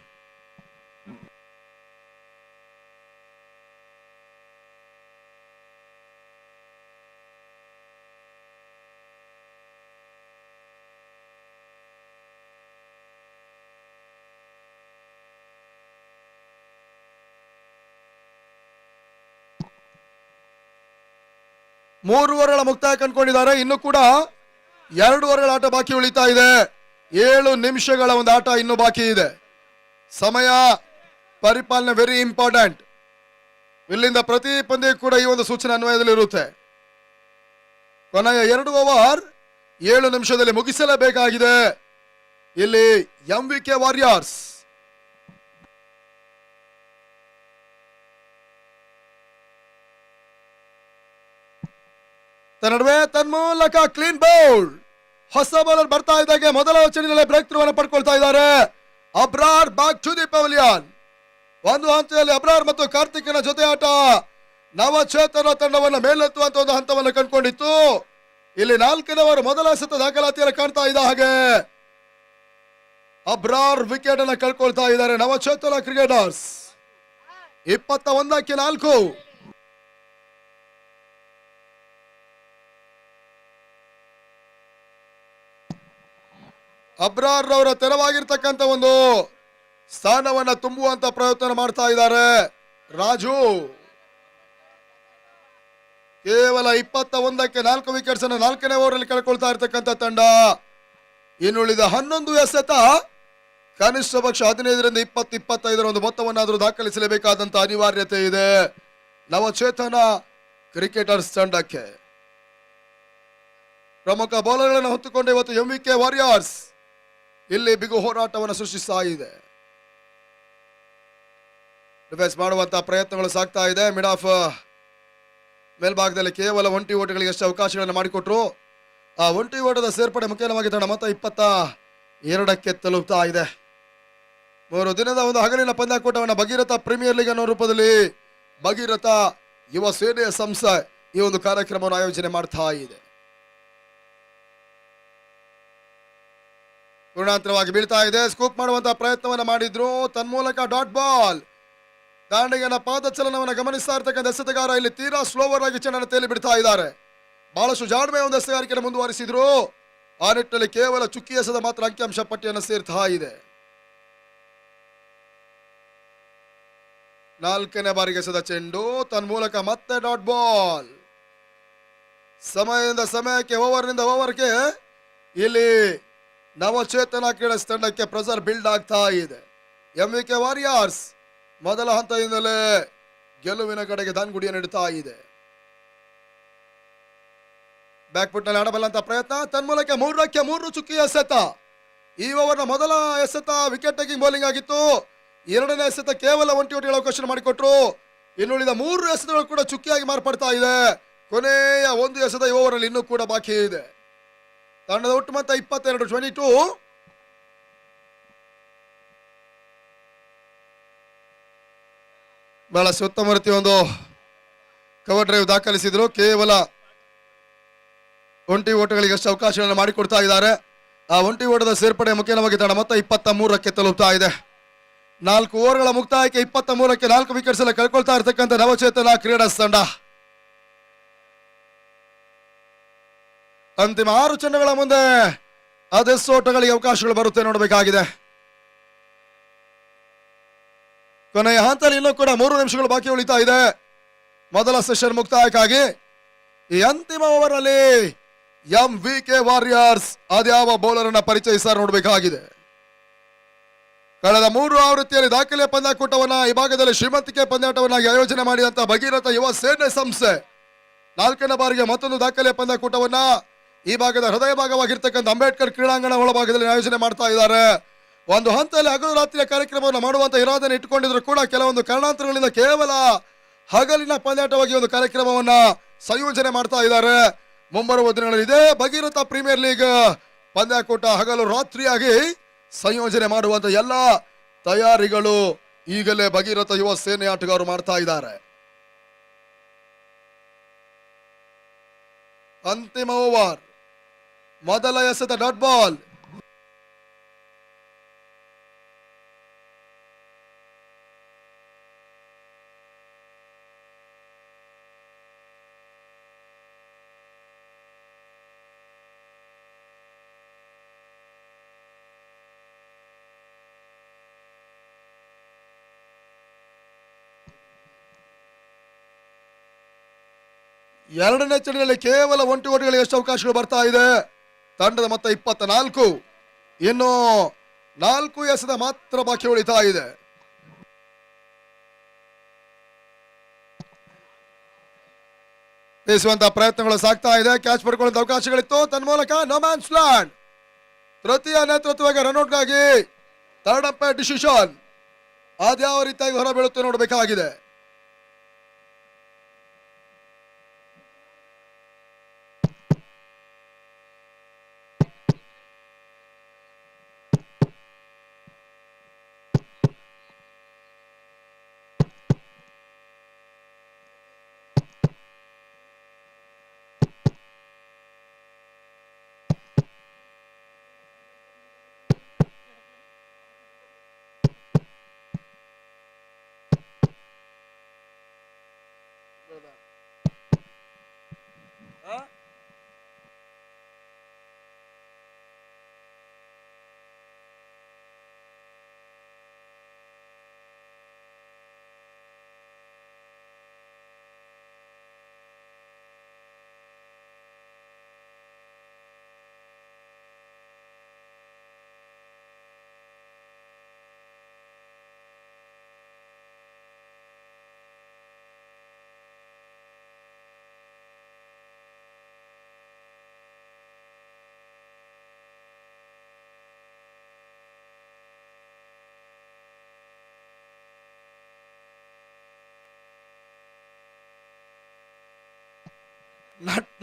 ಮೂರು ಓವರ್ಗಳ ಮುಕ್ತಾಯ ಕಂಡುಕೊಂಡಿದ್ದಾರೆ. ಇನ್ನು ಕೂಡ 2 ಓವರ್ಗಳ ಆಟ ಬಾಕಿ ಉಳಿತಾ ಇದೆ. 7 ನಿಮಿಷಗಳ ಒಂದು ಆಟ ಇನ್ನು ಬಾಕಿ ಇದೆ. ಸಮಯ ಪರಿಪಾಲನೆ ವೆರಿ ಇಂಪಾರ್ಟೆಂಟ್. ಇಲ್ಲಿಂದ ಪ್ರತಿ ಪಂದ್ಯ ಕೂಡ ಈ ಒಂದು ಸೂಚನೆ ಅನ್ವಯದಲ್ಲಿ ಇರುತ್ತೆ. ಕೊನೆಯ 2 ಓವರ್ 7 ನಿಮಿಷದಲ್ಲಿ ಮುಗಿಸಲೇಬೇಕಾಗಿದೆ. ಇಲ್ಲಿ MVK ವಾರಿಯರ್ಸ್ ನಡುವೆ ತನ್ಮೂಲಕ ಕ್ಲೀನ್ ಬೌಲ್. ಹೊಸ ಬೌಲರ್ ಬರ್ತಾ ಇದ್ದಾಗೆ ಮೊದಲ ಚೆಂಡಿನಲ್ಲಿ ಬ್ರೇಕ್ ಥ್ರೂ ಅನ್ನು ಪಡ್ಕೊಳ್ತಾ ಇದ್ದಾರೆ. Abrar back to the pavilion. ಒಂದು ಹಂತದಲ್ಲಿ ಅಬ್ರಾರ್ ಮತ್ತು ಕಾರ್ತಿಕ್ನ ಜೊತೆ ಆಟ ನವಚೇತನ ತಂಡವನ್ನು ಮೇಲೆತ್ತುವಂತ ಒಂದು ಹಂತವನ್ನು ಕಂಡುಕೊಂಡಿತ್ತು. ಇಲ್ಲಿ 4ನೇ ಓವರ್ ಮೊದಲ ಎಸೆತ ದಾಖಲಾತಿಯನ್ನು ಕಾಣ್ತಾ ಇದ್ದ ಹಾಗೆ ಅಬ್ರಾರ್ ವಿಕೆಟ್ ಅನ್ನು ಕಳ್ಕೊಳ್ತಾ ಇದ್ದಾರೆ ನವಚೇತನ ಕ್ರಿಕೆಟರ್ಸ್. 21ಕ್ಕೆ 4. ಅಬ್ರಾರ್ ಅವರ ತೆರವಾಗಿರ್ತಕ್ಕಂಥ ಒಂದು ಸ್ಥಾನವನ್ನ ತುಂಬುವಂತ ಪ್ರಯತ್ನ ಮಾಡ್ತಾ ಇದ್ದಾರೆ ರಾಜು. ಕೇವಲ 21ಕ್ಕೆ 4 ವಿಕೆಟ್ಸ್ ಅನ್ನು 4ನೇ ಓವರ್ ಅಲ್ಲಿ ಕಳ್ಕೊಳ್ತಾ ಇರ್ತಕ್ಕಂಥ ತಂಡ. ಇನ್ನುಳಿದ 11 ಎಸೆತ ಕನಿಷ್ಠ ಪಕ್ಷ 15ರಿಂದ 20-25 ಒಂದು ಮೊತ್ತವನ್ನಾದರೂ ದಾಖಲಿಸಲೇಬೇಕಾದಂತ ಅನಿವಾರ್ಯತೆ ಇದೆ ನವಚೇತನ ಕ್ರಿಕೆಟರ್ಸ್ ತಂಡಕ್ಕೆ. ಪ್ರಮುಖ ಬೌಲರ್ಗಳನ್ನು ಹೊತ್ತುಕೊಂಡು ಇವತ್ತು MVK ವಾರಿಯರ್ಸ್ ಇಲ್ಲಿ ಬಿಗು ಹೋರಾಟವನ್ನು ಸೃಷ್ಟಿಸ್ತಾ ಇದೆ. ರಿವೈಸ್ ಮಾಡುವಂತಹ ಪ್ರಯತ್ನಗಳು ಸಾಗ್ತಾ ಇದೆ. ಮಿಡ್ ಆಫ್ ಮೇಲ್ಭಾಗದಲ್ಲಿ ಕೇವಲ 1 ಓಟಗಳಿಗೆ ಎಷ್ಟು ಅವಕಾಶಗಳನ್ನು ಮಾಡಿಕೊಟ್ರು. ಆ 1 ಓಟದ ಸೇರ್ಪಡೆ ಮುಖ್ಯವಾಗಿ ತಂಡ ಮೊತ್ತ 22ಕ್ಕೆ ತಲುಪ್ತಾ ಇದೆ. 3 ದಿನದ ಒಂದು ಹಗಲಿನ ಪಂದ್ಯಾಕೂಟವನ್ನು ಭಗೀರಥ ಪ್ರೀಮಿಯರ್ ಲೀಗ್ ಅನ್ನೋ ರೂಪದಲ್ಲಿ ಭಗೀರಥ ಯುವ ಸೇನೆಯ ಸಂಸ್ಥೆ ಈ ಒಂದು ಕಾರ್ಯಕ್ರಮವನ್ನು ಆಯೋಜನೆ ಮಾಡ್ತಾ ಇದೆ. ಪೂರ್ಣಾಂತರವಾಗಿ ಬೀಳ್ತಾ ಇದೆ. ಸ್ಕೂಪ್ ಮಾಡುವಂತಹ ಪ್ರಯತ್ನವನ್ನು ಮಾಡಿದ್ರು. ತನ್ಮೂಲಕ ಡಾಟ್ ಬಾಲ್ ದಾಂಡಿಗೆನ ಪಾದಚಲನವನ್ನು ಗಮನಿಸ್ತಾ ಇರ್ತಕ್ಕಂಥ ಎಸೆತಗಾರ ಇಲ್ಲಿ ತೀರಾ ಸ್ಲೋವರ್ ಆಗಿ ಚೆಂಡನ್ನು ತೇಲಿ ಬಿಡ್ತಾ ಇದ್ದಾರೆ. ಬಹಳಷ್ಟು ಜಾಣ್ಮೆಯ ಒಂದು ಎಸೆಗಾರಿಕೆಯನ್ನು ಮುಂದುವರಿಸಿದ್ರು. ಆ ನಿಟ್ಟಿನಲ್ಲಿ ಕೇವಲ ಚುಕ್ಕಿ ಎಸೆದ ಮಾತ್ರ ಅಂಕಿಅಂಶ ಪಟ್ಟಿಯನ್ನು ಸೇರ್ತಾ ಇದೆ. 4ನೇ ಬಾರಿಗೆ ಎಸೆದ ಚೆಂಡು ತನ್ಮೂಲಕ ಮತ್ತೆ ಡಾಟ್ ಬಾಲ್. ಸಮಯದಿಂದ ಸಮಯಕ್ಕೆ ಓವರ್ನಿಂದ ಓವರ್ಗೆ ಇಲ್ಲಿ ನವಚೇತನ ಕ್ರೀಡಾ ತಂಡಕ್ಕೆ ಪ್ರೆಸರ್ ಬಿಲ್ಡ್ ಆಗ್ತಾ ಇದೆ. MVK ವಾರಿಯರ್ಸ್ ಮೊದಲ ಹಂತದಿಂದಲೇ ಗೆಲುವಿನ ಕಡೆಗೆ ದಾನ್ಗುಡಿಯನ್ನು ಇಡ್ತಾ ಇದೆ. ಬ್ಯಾಕ್ ಫುಟ್ ನಲ್ಲಿ ಆಡಬಲ್ಲಂತ ಪ್ರಯತ್ನ. ತನ್ಮೂಲಕ 3ಕ್ಕೆ 3 ಚುಕ್ಕಿ ಎಸೆತ. ಈ ಓವರ್ನ ಮೊದಲ ಎಸೆತ ವಿಕೆಟ್ ಟೇಕಿಂಗ್ ಬೌಲಿಂಗ್ ಆಗಿತ್ತು. 2ನೇ ಎಸೆತ ಕೇವಲ 1 ಓಟಿಗಳ ಅವಕಾಶ ಮಾಡಿಕೊಟ್ರು. ಇನ್ನುಳಿದ 3 ಎಸೆತಗಳು ಕೂಡ ಚುಕ್ಕಿಯಾಗಿ ಮಾರ್ಪಡ್ತಾ ಇದೆ. ಕೊನೆಯ 1 ಎಸೆತ ಈ ಓವರ್ ನಲ್ಲಿ ಇನ್ನೂ ಕೂಡ ಬಾಕಿ ಇದೆ. ತಂಡದ ಒಟ್ಟು ಮೊತ್ತ 22. ಬಹಳಷ್ಟು ಉತ್ತಮ ರೀತಿ ಒಂದು ಕವರ್ ಡ್ರೈವ್ ದಾಖಲಿಸಿದ್ರು. ಕೇವಲ ಒಂಟಿ ಓಟಗಳಿಗೆ ಅಷ್ಟು ಅವಕಾಶಗಳನ್ನು ಮಾಡಿಕೊಡ್ತಾ ಇದ್ದಾರೆ. ಆ ಒಂಟಿ ಓಟದ ಸೇರ್ಪಡೆ ಮುಖ್ಯವಾಗಿ ತಂಡ ಮೊತ್ತ 23ಕ್ಕೆ ತಲುಪ್ತಾ ಇದೆ. 4 ಓವರ್ಗಳ ಮುಕ್ತಾಯಕ್ಕೆ 23ಕ್ಕೆ 4 ವಿಕೆಟ್ಸ್ ಎಲ್ಲ ಕಳ್ಕೊಳ್ತಾ ಇರತಕ್ಕಂಥ ನವಚೇತನ ಕ್ರೀಡಾ ತಂಡ ಅಂತಿಮ 6 ಚೆಂಡುಗಳ ಮುಂದೆ ಅದೆಷ್ಟು ಓಟಗಳಿಗೆ ಅವಕಾಶಗಳು ಬರುತ್ತೆ ನೋಡಬೇಕಾಗಿದೆ. ಕೊನೆಯ ಹಂತದಲ್ಲಿ ಇನ್ನೂ ಕೂಡ 3 ನಿಮಿಷಗಳು ಬಾಕಿ ಉಳಿತಾ ಇದೆ ಮೊದಲ ಸೆಷನ್ ಮುಕ್ತಾಯಕ್ಕಾಗಿ. ಈ ಅಂತಿಮ ಓವರ್ ಅಲ್ಲಿ MVK ವಾರಿಯರ್ಸ್ ಅದ್ಯಾವ ಬೌಲರ್ ಅನ್ನ ಪರಿಚಯಿಸ ನೋಡಬೇಕಾಗಿದೆ. ಕಳೆದ 3 ಆವೃತ್ತಿಯಲ್ಲಿ ದಾಖಲೆ ಪಂದ್ಯಾಕೂಟವನ್ನ ಈ ಭಾಗದಲ್ಲಿ ಶ್ರೀಮಂತಿಕೆ ಪಂದ್ಯಾಟವನ್ನಾಗಿ ಆಯೋಜನೆ ಮಾಡಿದಂತ ಭಗೀರಥ ಯುವ ಸೇನೆ ಸಂಸ್ಥೆ 4ನೇ ಬಾರಿಗೆ ಮತ್ತೊಂದು ದಾಖಲೆ ಪಂದ್ಯಾಕೂಟವನ್ನ ಈ ಭಾಗದ ಹೃದಯ ಭಾಗವಾಗಿರ್ತಕ್ಕಂಥ ಅಂಬೇಡ್ಕರ್ ಕ್ರೀಡಾಂಗಣ ಒಳಭಾಗದಲ್ಲಿ ಆಯೋಜನೆ ಮಾಡ್ತಾ ಇದ್ದಾರೆ. ಒಂದು ಹಂತದಲ್ಲಿ ಹಗಲು ರಾತ್ರಿಯ ಕಾರ್ಯಕ್ರಮವನ್ನು ಮಾಡುವಂತ ಇರಾದನೆ ಇಟ್ಟುಕೊಂಡಿದ್ರು ಕೂಡ ಕೆಲವೊಂದು ಕಾರಣಾಂತರಗಳಿಂದ ಕೇವಲ ಹಗಲಿನ ಪಂದ್ಯಾಟವಾಗಿ ಒಂದು ಕಾರ್ಯಕ್ರಮವನ್ನ ಸಂಯೋಜನೆ ಮಾಡ್ತಾ ಇದ್ದಾರೆ. ಮುಂಬರುವ ದಿನಗಳಲ್ಲಿ ಇದೇ ಭಗೀರಥ ಪ್ರೀಮಿಯರ್ ಲೀಗ್ ಪಂದ್ಯಾಕೂಟ ಹಗಲು ರಾತ್ರಿಯಾಗಿ ಸಂಯೋಜನೆ ಮಾಡುವಂತ ಎಲ್ಲ ತಯಾರಿಗಳು ಈಗಲೇ ಭಗೀರಥ ಯುವ ಸೇನೆ ಆಟಗಾರರು ಮಾಡ್ತಾ ಇದ್ದಾರೆ. ಅಂತಿಮ ಓವರ್, ಮೊದಲ ಎಸೆತ ಡಾಟ್ ಬಾಲ್. ಎರಡನೇ ಚೆಂಡಿನಲ್ಲಿ ಕೇವಲ ಒಂಟಿ ಓಟಗಳಿಗೆ ಎಷ್ಟು ಅವಕಾಶಗಳು ಬರ್ತಾ ಇದೆ. ತಂಡದ ಮೊತ್ತ 24. ಇನ್ನು 4 ಎಸೆತ ಮಾತ್ರ ಬಾಕಿ ಉಳಿತಾ ಇದೆ. ಬೀಸುವಂತಹ ಪ್ರಯತ್ನಗಳು ಸಾಗ್ತಾ ಇದೆ. ಕ್ಯಾಚ್ ಪಡ್ಕೊಳ್ಳುವಂತ ಅವಕಾಶಗಳಿತ್ತು. ತನ್ಮೂಲಕ ನೋ ಮ್ಯಾನ್ಸ್ ಲ್ಯಾಂಡ್. ತೃತೀಯ ನೇತೃತ್ವಕ್ಕೆ ರನ್ಔಟ್ಗಾಗಿ ಥರ್ಡ್ ಅಂಪೈರ್ ಡಿಸಿಷನ್ ಅದ್ಯಾವ ರೀತಿಯಾಗಿ ಹೊರ ಬೀಳುತ್ತೆ ನೋಡಬೇಕಾಗಿದೆ.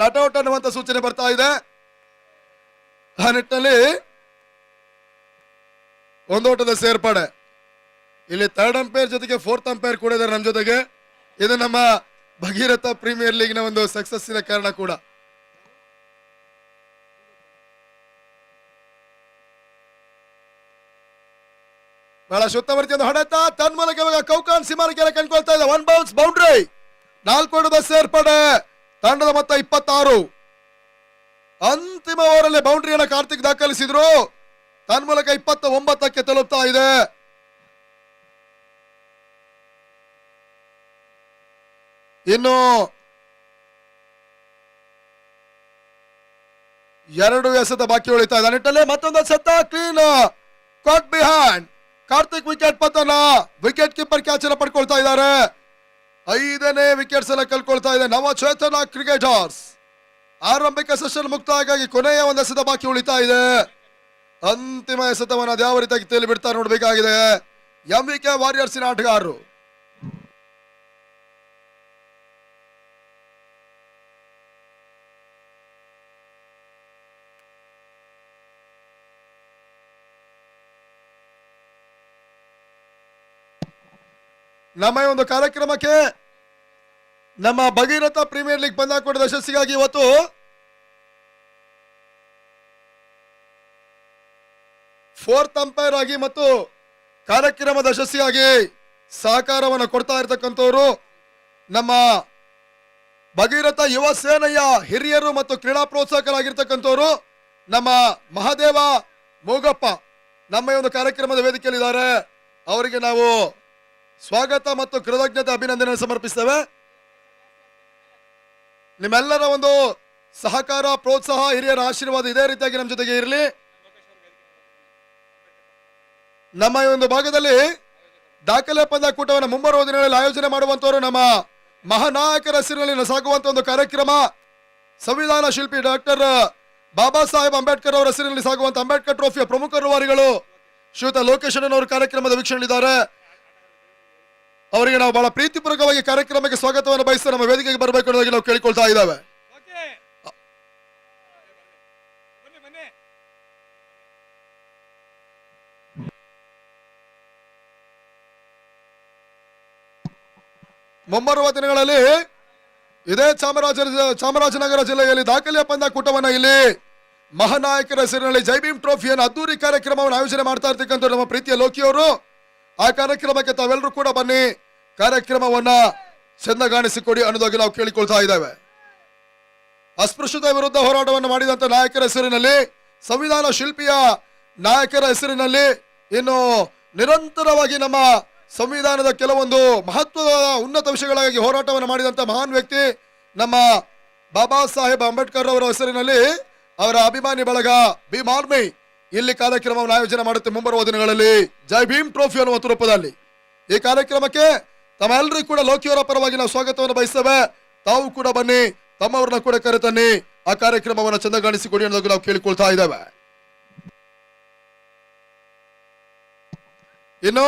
ನಟೌಟ್ ಅನ್ನುವಂತ ಸೂಚನೆ ಬರ್ತಾ ಇದೆ. ಆ ನಿಟ್ಟಿನಲ್ಲಿ ಒಂದೋಟದ ಸೇರ್ಪಡೆ. ಇಲ್ಲಿ ಥರ್ಡ್ ಅಂಪೈರ್ ಜೊತೆಗೆ ಫೋರ್ತ್ ಅಂಪೈರ್ ಕೂಡ ಇದ್ದಾರೆ ನಮ್ಮ ಜೊತೆಗೆ. ಇದು ನಮ್ಮ ಭಗೀರಥ ಪ್ರೀಮಿಯರ್ ಲೀಗ್ ನ ಒಂದು ಸಕ್ಸಸ್ಸಿನ ಕಾರಣ ಕೂಡ. ಬಹಳ ಉತ್ತಮ ರೀತಿಯ ಹೊಡೆತ. ತನ್ಮೂಲಕ ಇವಾಗ ಕೌಕಾನ್ ಸೀಮಾರೆಕೆರೆ ಕಂಡುಕೊಳ್ತಾ ಇದೆ. 1 ಬೌನ್ಸ್ ಬೌಂಡ್ರಿ. 4 ಓಟದ ಸೇರ್ಪಡೆ. ತಂಡದ ಮೊತ್ತ 26. ಅಂತಿಮ ಓವರಲ್ಲಿ ಬೌಂಡ್ರಿಯನ್ನು ಕಾರ್ತಿಕ್ ದಾಖಲಿಸಿದ್ರು. ತನ್ಮೂಲಕ 29ಕ್ಕೆ ತಲುಪ್ತಾ ಇದೆ. ಇನ್ನು 2 ಎಸೆತ ಬಾಕಿ ಉಳಿತಾ ಇದೆ. ನಿಟ್ಟಲ್ಲಿ ಮತ್ತೊಂದು ಎಸೆತ ಕ್ಲೀನ್ ಕಾಟ್ ಬಿಹೈಂಡ್. ಕಾರ್ತಿಕ್ ವಿಕೆಟ್ ಪತನ. ವಿಕೆಟ್ ಕೀಪರ್ ಕ್ಯಾಚ್ ಅನ್ನು ಪಡ್ಕೊಳ್ತಾ ಇದ್ದಾರೆ. 5ನೇ ವಿಕೆಟ್ಸ್ ಎಲ್ಲ ಕಳ್ಕೊಳ್ತಾ ಇದೆ ನವಚೇತನ ಕ್ರಿಕೆಟರ್ಸ್. ಆರಂಭಿಕ ಸೆಷನ್ ಮುಕ್ತಾಯವಾಗಿ ಕೊನೆಯ ಒಂದು ಎಸೆತ ಬಾಕಿ ಉಳಿತಾ ಇದೆ. ಅಂತಿಮ ಎಸೆತವನ್ನು ಅದ್ಯಾವ ರೀತಿಯಾಗಿ ತೇಲಿ ಬಿಡ್ತಾರೆ ನೋಡಬೇಕಾಗಿದೆ MVK ವಾರಿಯರ್ಸಿನ ಆಟಗಾರರು. ನಮ್ಮ ಈ ಒಂದು ಕಾರ್ಯಕ್ರಮಕ್ಕೆ ನಮ್ಮ ಭಗೀರಥ ಪ್ರೀಮಿಯರ್ ಲೀಗ್ ಪಂದ್ಯಾಕೂಟದ ಯಶಸ್ಸಿಗಾಗಿ ಇವತ್ತು ಫೋರ್ತ್ ಅಂಪೈರ್ ಆಗಿ ಮತ್ತು ಕಾರ್ಯಕ್ರಮದ ಯಶಸ್ಸಿಗಾಗಿ ಸಹಕಾರವನ್ನು ಕೊಡ್ತಾ ಇರತಕ್ಕಂಥವ್ರು ನಮ್ಮ ಭಗೀರಥ ಯುವ ಸೇನೆಯ ಹಿರಿಯರು ಮತ್ತು ಕ್ರೀಡಾ ಪ್ರೋತ್ಸಾಹಕರಾಗಿರ್ತಕ್ಕಂಥವ್ರು ನಮ್ಮ ಮಹಾದೇವ ಮೂಗಪ್ಪ ನಮ್ಮ ಈ ಒಂದು ಕಾರ್ಯಕ್ರಮದ ವೇದಿಕೆಯಲ್ಲಿದ್ದಾರೆ. ಅವರಿಗೆ ನಾವು ಸ್ವಾಗತ ಮತ್ತು ಕೃತಜ್ಞತೆ ಅಭಿನಂದನೆ ಸಮರ್ಪಿಸ್ತೇವೆ. ನಿಮ್ಮೆಲ್ಲರ ಒಂದು ಸಹಕಾರ, ಪ್ರೋತ್ಸಾಹ, ಹಿರಿಯರ ಆಶೀರ್ವಾದ ಇದೇ ರೀತಿಯಾಗಿ ನಮ್ಮ ಜೊತೆಗೆ ಇರಲಿ. ನಮ್ಮ ಈ ಒಂದು ಭಾಗದಲ್ಲಿ ದಾಖಲೆ ಪಂದ್ಯಾಕೂಟವನ್ನು ಮುಂಬರುವ ದಿನಗಳಲ್ಲಿ ಆಯೋಜನೆ ಮಾಡುವಂತವರು ನಮ್ಮ ಮಹಾನಾಯಕರ ಹೆಸರಿನಲ್ಲಿ ಸಾಗುವಂತ ಒಂದು ಕಾರ್ಯಕ್ರಮ. ಸಂವಿಧಾನ ಶಿಲ್ಪಿ ಡಾಕ್ಟರ್ ಬಾಬಾ ಸಾಹೇಬ್ ಅಂಬೇಡ್ಕರ್ ಅವರ ಹೆಸರಿನಲ್ಲಿ ಸಾಗುವಂತ ಅಂಬೇಡ್ಕರ್ ಟ್ರೋಫಿಯ ಪ್ರಮುಖ ರೂವಾರಿಗಳು ಶ್ರೀಯುತ ಲೋಕೇಶ್ ಅವರು ಕಾರ್ಯಕ್ರಮದ ವೀಕ್ಷಣೆಯಲ್ಲಿದ್ದಾರೆ. ಅವರಿಗೆ ನಾವು ಬಹಳ ಪ್ರೀತಿಪೂರ್ವಕವಾಗಿ ಕಾರ್ಯಕ್ರಮಕ್ಕೆ ಸ್ವಾಗತವನ್ನು ಬಯಸಿ ನಮ್ಮ ವೇದಿಕೆಗೆ ಬರಬೇಕು ಅನ್ನೋದಾಗಿ ನಾವು ಕೇಳಿಕೊಳ್ತಾ ಇದ್ದೇವೆ. ಮುಂಬರುವ ದಿನಗಳಲ್ಲಿ ಇದೇ ಚಾಮರಾಜನಗರ ಜಿಲ್ಲೆಯಲ್ಲಿ ದಾಖಲೆಯ ಪಂದ್ಯಾಕೂಟವನ್ನ ಇಲ್ಲಿ ಮಹಾನಾಯಕರ ಹೆಸರಿನಲ್ಲಿ ಜೈ ಭೀಮ್ ಟ್ರೋಫಿಯನ್ನು ಅದ್ದೂರಿ ಕಾರ್ಯಕ್ರಮವನ್ನು ಆಯೋಜನೆ ಮಾಡ್ತಾ ಇರ್ತಕ್ಕಂಥ ನಮ್ಮ ಪ್ರೀತಿಯ ಲೋಕಿಯವರು. ಆ ಕಾರ್ಯಕ್ರಮಕ್ಕೆ ತಾವೆಲ್ಲರೂ ಕೂಡ ಬನ್ನಿ, ಕಾರ್ಯಕ್ರಮವನ್ನ ಚೆಂದಗಾಣಿಸಿಕೊಡಿ ಅನ್ನೋದಾಗಿ ನಾವು ಕೇಳಿಕೊಳ್ತಾ ಇದ್ದೇವೆ. ಅಸ್ಪೃಶ್ಯತೆ ವಿರುದ್ಧ ಹೋರಾಟವನ್ನು ಮಾಡಿದಂತ ನಾಯಕರ ಹೆಸರಿನಲ್ಲಿ, ಸಂವಿಧಾನ ಶಿಲ್ಪಿಯ ನಾಯಕರ ಹೆಸರಿನಲ್ಲಿ ಇನ್ನು ನಿರಂತರವಾಗಿ ನಮ್ಮ ಸಂವಿಧಾನದ ಕೆಲವೊಂದು ಮಹತ್ವದ ಉನ್ನತ ವಿಷಯಗಳಾಗಿ ಹೋರಾಟವನ್ನು ಮಾಡಿದಂತ ಮಹಾನ್ ವ್ಯಕ್ತಿ ನಮ್ಮ ಬಾಬಾ ಸಾಹೇಬ್ ಅಂಬೇಡ್ಕರ್ ಅವರ ಹೆಸರಿನಲ್ಲಿ ಅವರ ಅಭಿಮಾನಿ ಬಳಗ ಭೀಮ್ ಆರ್ಮಿ ಇಲ್ಲಿ ಕಾರ್ಯಕ್ರಮವನ್ನು ಆಯೋಜನೆ ಮಾಡುತ್ತೆ ಮುಂಬರುವ ದಿನಗಳಲ್ಲಿ ಜೈ ಭೀಮ್ ಟ್ರೋಫಿ ಅನ್ನುವ ರೂಪದಲ್ಲಿ. ಈ ಕಾರ್ಯಕ್ರಮಕ್ಕೆ ತಮ್ಮೆಲ್ಲರಿಗೂ ಕೂಡ ಲೋಕಿಯವರ ಪರವಾಗಿ ನಾವು ಸ್ವಾಗತವನ್ನು ಬಯಸ್ತೇವೆ. ತಾವು ಕೂಡ ಬನ್ನಿ, ತಮ್ಮವ್ರನ್ನ ಕೂಡ ಕರೆತನ್ನಿ, ಆ ಕಾರ್ಯಕ್ರಮವನ್ನು ಚಂದಗಾಣಿಸಿಕೊಡಿ ಅನ್ನೋದಕ್ಕೆ ನಾವು ಕೇಳಿಕೊಳ್ತಾ ಇದ್ದೇವೆ. ಇನ್ನು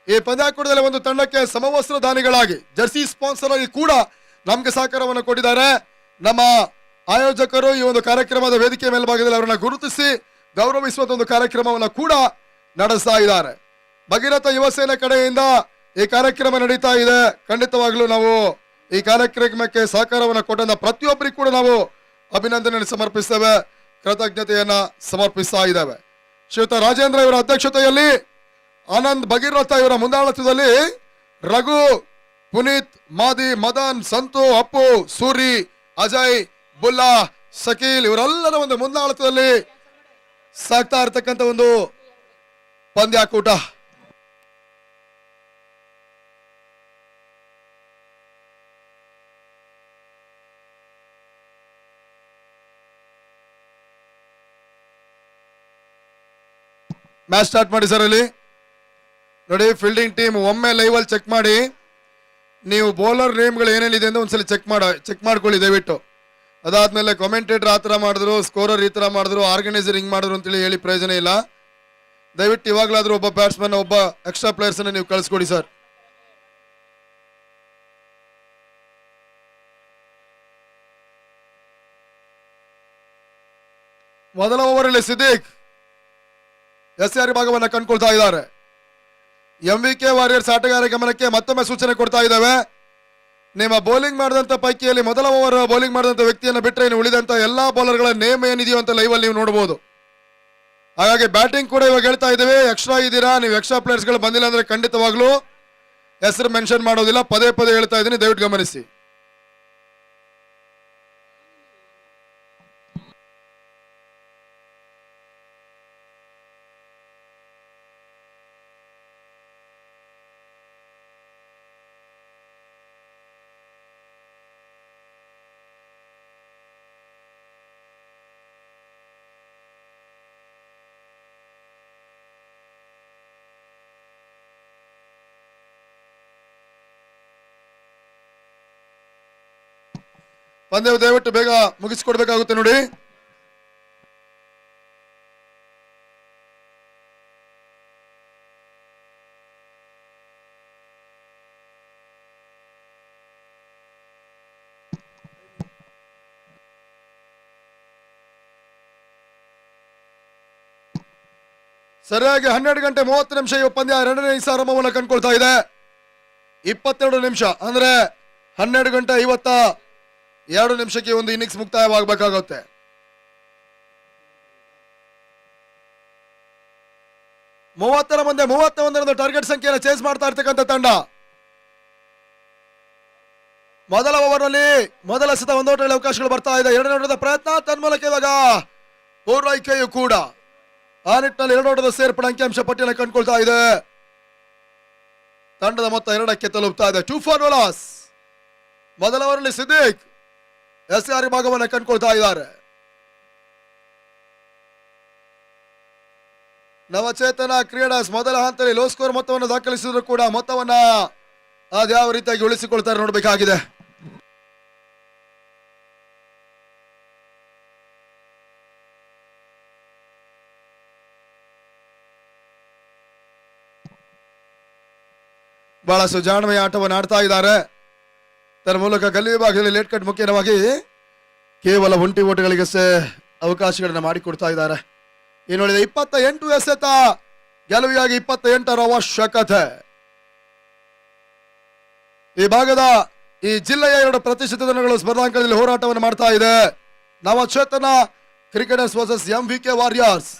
ಈ ಪಂದ್ಯಾಕೂಟದಲ್ಲಿ ಒಂದು ತಂಡಕ್ಕೆ ಸಮವಸ್ತ್ರ ದಾನಿಗಳಾಗಿ ಜರ್ಸಿ ಸ್ಪಾನ್ಸರ್ ಆಗಿ ಕೂಡ ನಮ್ಗೆ ಸಹಕಾರವನ್ನು ಕೊಟ್ಟಿದ್ದಾರೆ. ನಮ್ಮ ಆಯೋಜಕರು ಈ ಒಂದು ಕಾರ್ಯಕ್ರಮದ ವೇದಿಕೆ ಮೇಲ್ಭಾಗದಲ್ಲಿ ಅವರನ್ನ ಗುರುತಿಸಿ ಗೌರವಿಸುವಂತ ಒಂದು ಕಾರ್ಯಕ್ರಮವನ್ನು ಕೂಡ ನಡೆಸ್ತಾ ಇದ್ದಾರೆ. ಭಗೀರಥ ಯುವ ಸೇನೆ ಕಡೆಯಿಂದ ಈ ಕಾರ್ಯಕ್ರಮ ನಡೀತಾ ಇದೆ. ಖಂಡಿತವಾಗ್ಲೂ ನಾವು ಈ ಕಾರ್ಯಕ್ರಮಕ್ಕೆ ಸಹಕಾರವನ್ನು ಕೊಟ್ಟಂತ ಪ್ರತಿಯೊಬ್ಬರಿಗೂ ಕೂಡ ನಾವು ಅಭಿನಂದನೆ ಸಮರ್ಪಿಸ್ತೇವೆ, ಕೃತಜ್ಞತೆಯನ್ನ ಸಮರ್ಪಿಸ್ತಾ ಇದ್ದೇವೆ. ಶ್ರೀಯುತ ರಾಜೇಂದ್ರ ಇವರ ಅಧ್ಯಕ್ಷತೆಯಲ್ಲಿ, ಆನಂದ್ ಭಗೀರಥ ಇವರ ಮುಂದಾಳತ್ವದಲ್ಲಿ, ರಘು, ಪುನೀತ್, ಮಾದಿ, ಮದನ್, ಸಂತು, ಅಪ್ಪು, ಸೂರಿ, ಅಜಯ್, ಬುಲ್ಲಾ, ಶಕೀಲ್ ಇವರೆಲ್ಲರ ಒಂದು ಮುಂದಾಳತ್ವದಲ್ಲಿ ಸಾಗ್ತಾ ಇರ್ತಕ್ಕಂಥ ಒಂದು ಪಂದ್ಯಾಕೂಟ. ಮ್ಯಾಚ್ ಸ್ಟಾರ್ಟ್ ಮಾಡಿ ಸರ್. ಅಲ್ಲಿ ನೋಡಿ, ಫೀಲ್ಡಿಂಗ್ ಟೀಮ್ ಒಮ್ಮೆ ಲೈವ್ ಅಲ್ಲಿ ಚೆಕ್ ಮಾಡಿ, ನೀವು ಬೌಲರ್ ನೇಮ್ಗಳು ಏನೇನಿದೆ ಅಂತ ಒಂದ್ಸಲ ಚೆಕ್ ಮಾಡ್ಕೊಳ್ಳಿ ದಯವಿಟ್ಟು. ಅದಾದ್ಮೇಲೆ ಕಾಮೆಂಟೇಟರ್ ಆ ಥರ ಮಾಡಿದ್ರು, ಸ್ಕೋರರ್ ಈ ಥರ ಮಾಡಿದ್ರು, ಆರ್ಗನೈಸರ್ ಹಿಂಗ್ ಮಾಡಿದ್ರು ಅಂತೇಳಿ ಹೇಳಿ ಪ್ರಯೋಜನ ಇಲ್ಲ. ದಯವಿಟ್ಟು ಇವಾಗಲಾದ್ರೂ ಒಬ್ಬ ಬ್ಯಾಟ್ಸ್ಮನ್, ಒಬ್ಬ ಎಕ್ಸ್ಟ್ರಾ ಪ್ಲೇಯರ್ಸ್ ಅನ್ನ ನೀವು ಕಳಿಸ್ಕೊಡಿ ಸರ್. ಮೊದಲ ಓವರಲ್ಲಿ ಸಿದ್ದಿಕ್ SR ಭಾಗವನ್ನ ಕಂಡುಕೊಳ್ತಾ ಇದ್ದಾರೆ. MVK ವಾರಿಯರ್ಸ್ ಆಟಗಾರ ಗಮನಕ್ಕೆ ಮತ್ತೊಮ್ಮೆ ಸೂಚನೆ ಕೊಡ್ತಾ ಇದ್ದಾವೆ. ನಿಮ್ಮ ಬೌಲಿಂಗ್ ಮಾಡಿದಂತ ಪೈಕಿಯಲ್ಲಿ ಮೊದಲ ಓವರ್ ಬೌಲಿಂಗ್ ಮಾಡಿದಂತ ವ್ಯಕ್ತಿಯನ್ನು ಬಿಟ್ಟರೆ ಇನ್ನು ಉಳಿದಂತ ಎಲ್ಲಾ ಬೌಲರ್ಗಳ ನೇಮ್ ಏನಿದೆಯೋ ಅಂತ ಲೈವ್ ಅಲ್ಲಿ ನೀವು ನೋಡಬಹುದು. ಹಾಗಾಗಿ ಬ್ಯಾಟಿಂಗ್ ಕೂಡ ಇವಾಗ ಹೇಳ್ತಾ ಇದ್ದೇವೆ, ಎಕ್ಸ್ಟ್ರಾ ಇದ್ದೀರಾ, ನೀವು ಎಕ್ಸ್ಟ್ರಾ ಪ್ಲೇಯರ್ಸ್ ಗಳು ಬಂದಿಲ್ಲ ಅಂದ್ರೆ ಖಂಡಿತವಾಗ್ಲೂ ಹೆಸರು ಮೆನ್ಷನ್ ಮಾಡೋದಿಲ್ಲ. ಪದೇ ಪದೇ ಹೇಳ್ತಾ ಇದ್ದೀನಿ, ದಯವಿಟ್ಟು ಗಮನಿಸಿ. ಪಂದ್ಯವು ದಯವಿಟ್ಟು ಬೇಗ ಮುಗಿಸಿಕೊಡ್ಬೇಕಾಗುತ್ತೆ ನೋಡಿ. ಸರಿಯಾಗಿ 12 ಗಂಟೆ 30 ನಿಮಿಷ ಈ ಪಂದ್ಯ 2ನೇ ಇನಿಂಗ್ಸ್ ಆರಂಭವನ್ನು ಕಂಡುಕೊಳ್ತಾ ಇದೆ. 22 ನಿಮಿಷ ಅಂದ್ರೆ 12:52 ಒಂದು ಇನ್ನಿಂಗ್ಸ್ ಮುಕ್ತಾಯವಾಗಬೇಕಾಗುತ್ತೆ. ಮೂವತ್ತರ ಮುಂದೆ 31 ಟಾರ್ಗೆಟ್ ಸಂಖ್ಯೆಯನ್ನು ಚೇಸ್ ಮಾಡ್ತಾ ಇರ್ತಕ್ಕಂಥ ತಂಡ. ಮೊದಲ ಓವರ್ನಲ್ಲಿ ಮೊದಲ ಸತ ಒಂದೋಟಗಳಲ್ಲಿ ಅವಕಾಶಗಳು ಬರ್ತಾ ಇದೆ. ಎರಡನೇ ಓಟದ ಪ್ರಯತ್ನ ತನ್ಮೂಲಕ ಇವಾಗ ಪೂರೈಕೆಯು ಕೂಡ ಆ ನಿಟ್ಟಿನಲ್ಲಿ 2 ಓಟದ ಸೇರ್ಪಡೆ ಅಂಕಿಅಂಶ ಪಟ್ಟಿಯನ್ನು ಕಂಡುಕೊಳ್ತಾ ಇದೆ. ತಂಡದ ಮೊತ್ತ 2ಕ್ಕೆ ತಲುಪ್ತಾ ಇದೆ. 2 ಫಾರ್ ಲಾಸ್. ಮೊದಲ ಓವರ್ನಲ್ಲಿ ಸಿದ್ದಿಕ್ ಎಸ್ಆರ್ ಭಾಗವನ್ನು ಕಂಡುಕೊಳ್ತಾ ಇದ್ದಾರೆ. ನವಚೇತನ ಕ್ರೀಡಾಸ್ ಮೊದಲ ಹಂತದಲ್ಲಿ ಲೋ ಸ್ಕೋರ್ ಮೊತ್ತವನ್ನು ದಾಖಲಿಸಿದ್ರು ಕೂಡ ಮೊತ್ತವನ್ನ ಅದ್ಯಾವ ರೀತಿಯಾಗಿ ಉಳಿಸಿಕೊಳ್ತಾರೆ ನೋಡಬೇಕಾಗಿದೆ. ಬಹಳ ಸುಜಾಣ್ಮಯ ಆಟವನ್ನು ಆಡ್ತಾ ಇದ್ದಾರೆ. ತನ್ನ ಮೂಲಕ ಗಲ್ಲಿ ವಿಭಾಗದಲ್ಲಿ ಲೇಟ್ ಕಟ್ ಮುಖ್ಯವಾಗಿ ಕೇವಲ 1 ಓಟಗಳಿಗೆ ಅವಕಾಶಗಳನ್ನ ಮಾಡಿಕೊಡ್ತಾ ಇದ್ದಾರೆ. ಇನ್ನುಳಿದ 28 ಎಸೆತ ಗೆಲುವಿಗಾಗಿ 28ರ ಅವಶ್ಯಕತೆ. ಈ ಭಾಗದ ಈ ಜಿಲ್ಲೆಯ 2 ಪ್ರತಿಷ್ಠಿತ ತಂಡಗಳು ಸ್ಪರ್ಧಾಂಕದಲ್ಲಿ ಹೋರಾಟವನ್ನು ಮಾಡ್ತಾ ಇದೆ. ನವಚೇತನ ಕ್ರಿಕೆಟರ್ಸ್ ವರ್ಸಸ್ MVK ವಾರಿಯರ್ಸ್.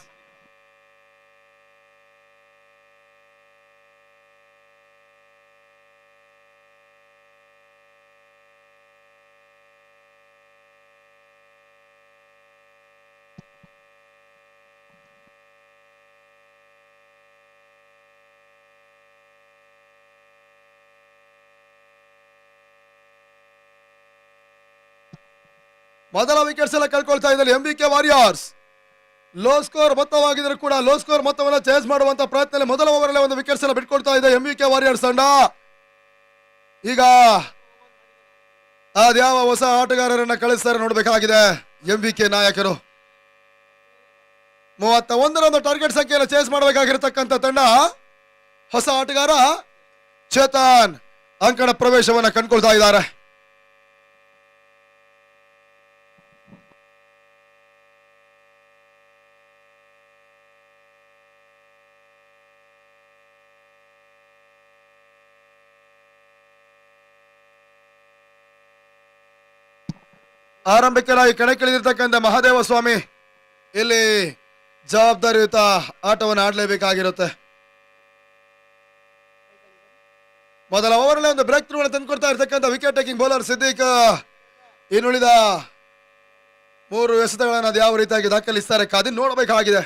ಮೊದಲ ವಿಕೆಟ್ಸ್ ಎಲ್ಲ ಕಳ್ಕೊಳ್ತಾ ಇದ್ದಾರೆ MVK ವಾರಿಯರ್ಸ್. ಲೋ ಸ್ಕೋರ್ ಮೊತ್ತವಾಗಿದ್ರು ಕೂಡ ಲೋ ಸ್ಕೋರ್ ಮೊತ್ತವನ್ನು ಚೇಸ್ ಮಾಡುವಂತ ಪ್ರಯತ್ನದಲ್ಲಿ ಮೊದಲ ಓವರ್ ಒಂದು ವಿಕೆಟ್ಸ್ ಎಲ್ಲ ಬಿಟ್ಕೊಳ್ತಾ ಇದೆ MVK ವಾರಿಯರ್ಸ್ ತಂಡ. ಈಗ ಅದ್ಯಾವ ಹೊಸ ಆಟಗಾರರನ್ನ ಕಳಿಸ್ತಾರೆ ನೋಡಬೇಕಾಗಿದೆ MVK ನಾಯಕರು. 31 ಟಾರ್ಗೆಟ್ ಸಂಖ್ಯೆಯನ್ನು ಚೇಸ್ ಮಾಡಬೇಕಾಗಿರತಕ್ಕಂಥ ತಂಡ. ಹೊಸ ಆಟಗಾರ ಚೇತನ್ ಅಂಕಣ ಪ್ರವೇಶವನ್ನ ಕಂಡುಕೊಳ್ತಾ ಇದ್ದಾರೆ. ಆರಂಭಿಕರಾಗಿ ಕಣಕ್ಕಿಳಿದಿರ್ತಕ್ಕಂಥ ಮಹಾದೇವ ಸ್ವಾಮಿ ಇಲ್ಲಿ ಜವಾಬ್ದಾರಿಯುತ ಆಟವನ್ನು ಆಡಲೇಬೇಕಾಗಿರುತ್ತೆ. ಮೊದಲ ಓವರ್ನಲ್ಲಿ ಒಂದು ಬ್ರೇಕ್ ಥ್ರೂ ತಂದುಕೊಡ್ತಾ ಇರ್ತಕ್ಕಂಥ ವಿಕೆಟ್ ಟೇಕಿಂಗ್ ಬೌಲರ್ ಸಿದ್ದಿಕ್. ಇನ್ನುಳಿದ 3 ಎಸೆತಗಳನ್ನು ಅದು ಯಾವ ರೀತಿಯಾಗಿ ದಾಖಲಿಸ್ತಾರೆ ಕಾದಿ ನೋಡಬೇಕಾಗಿದೆ.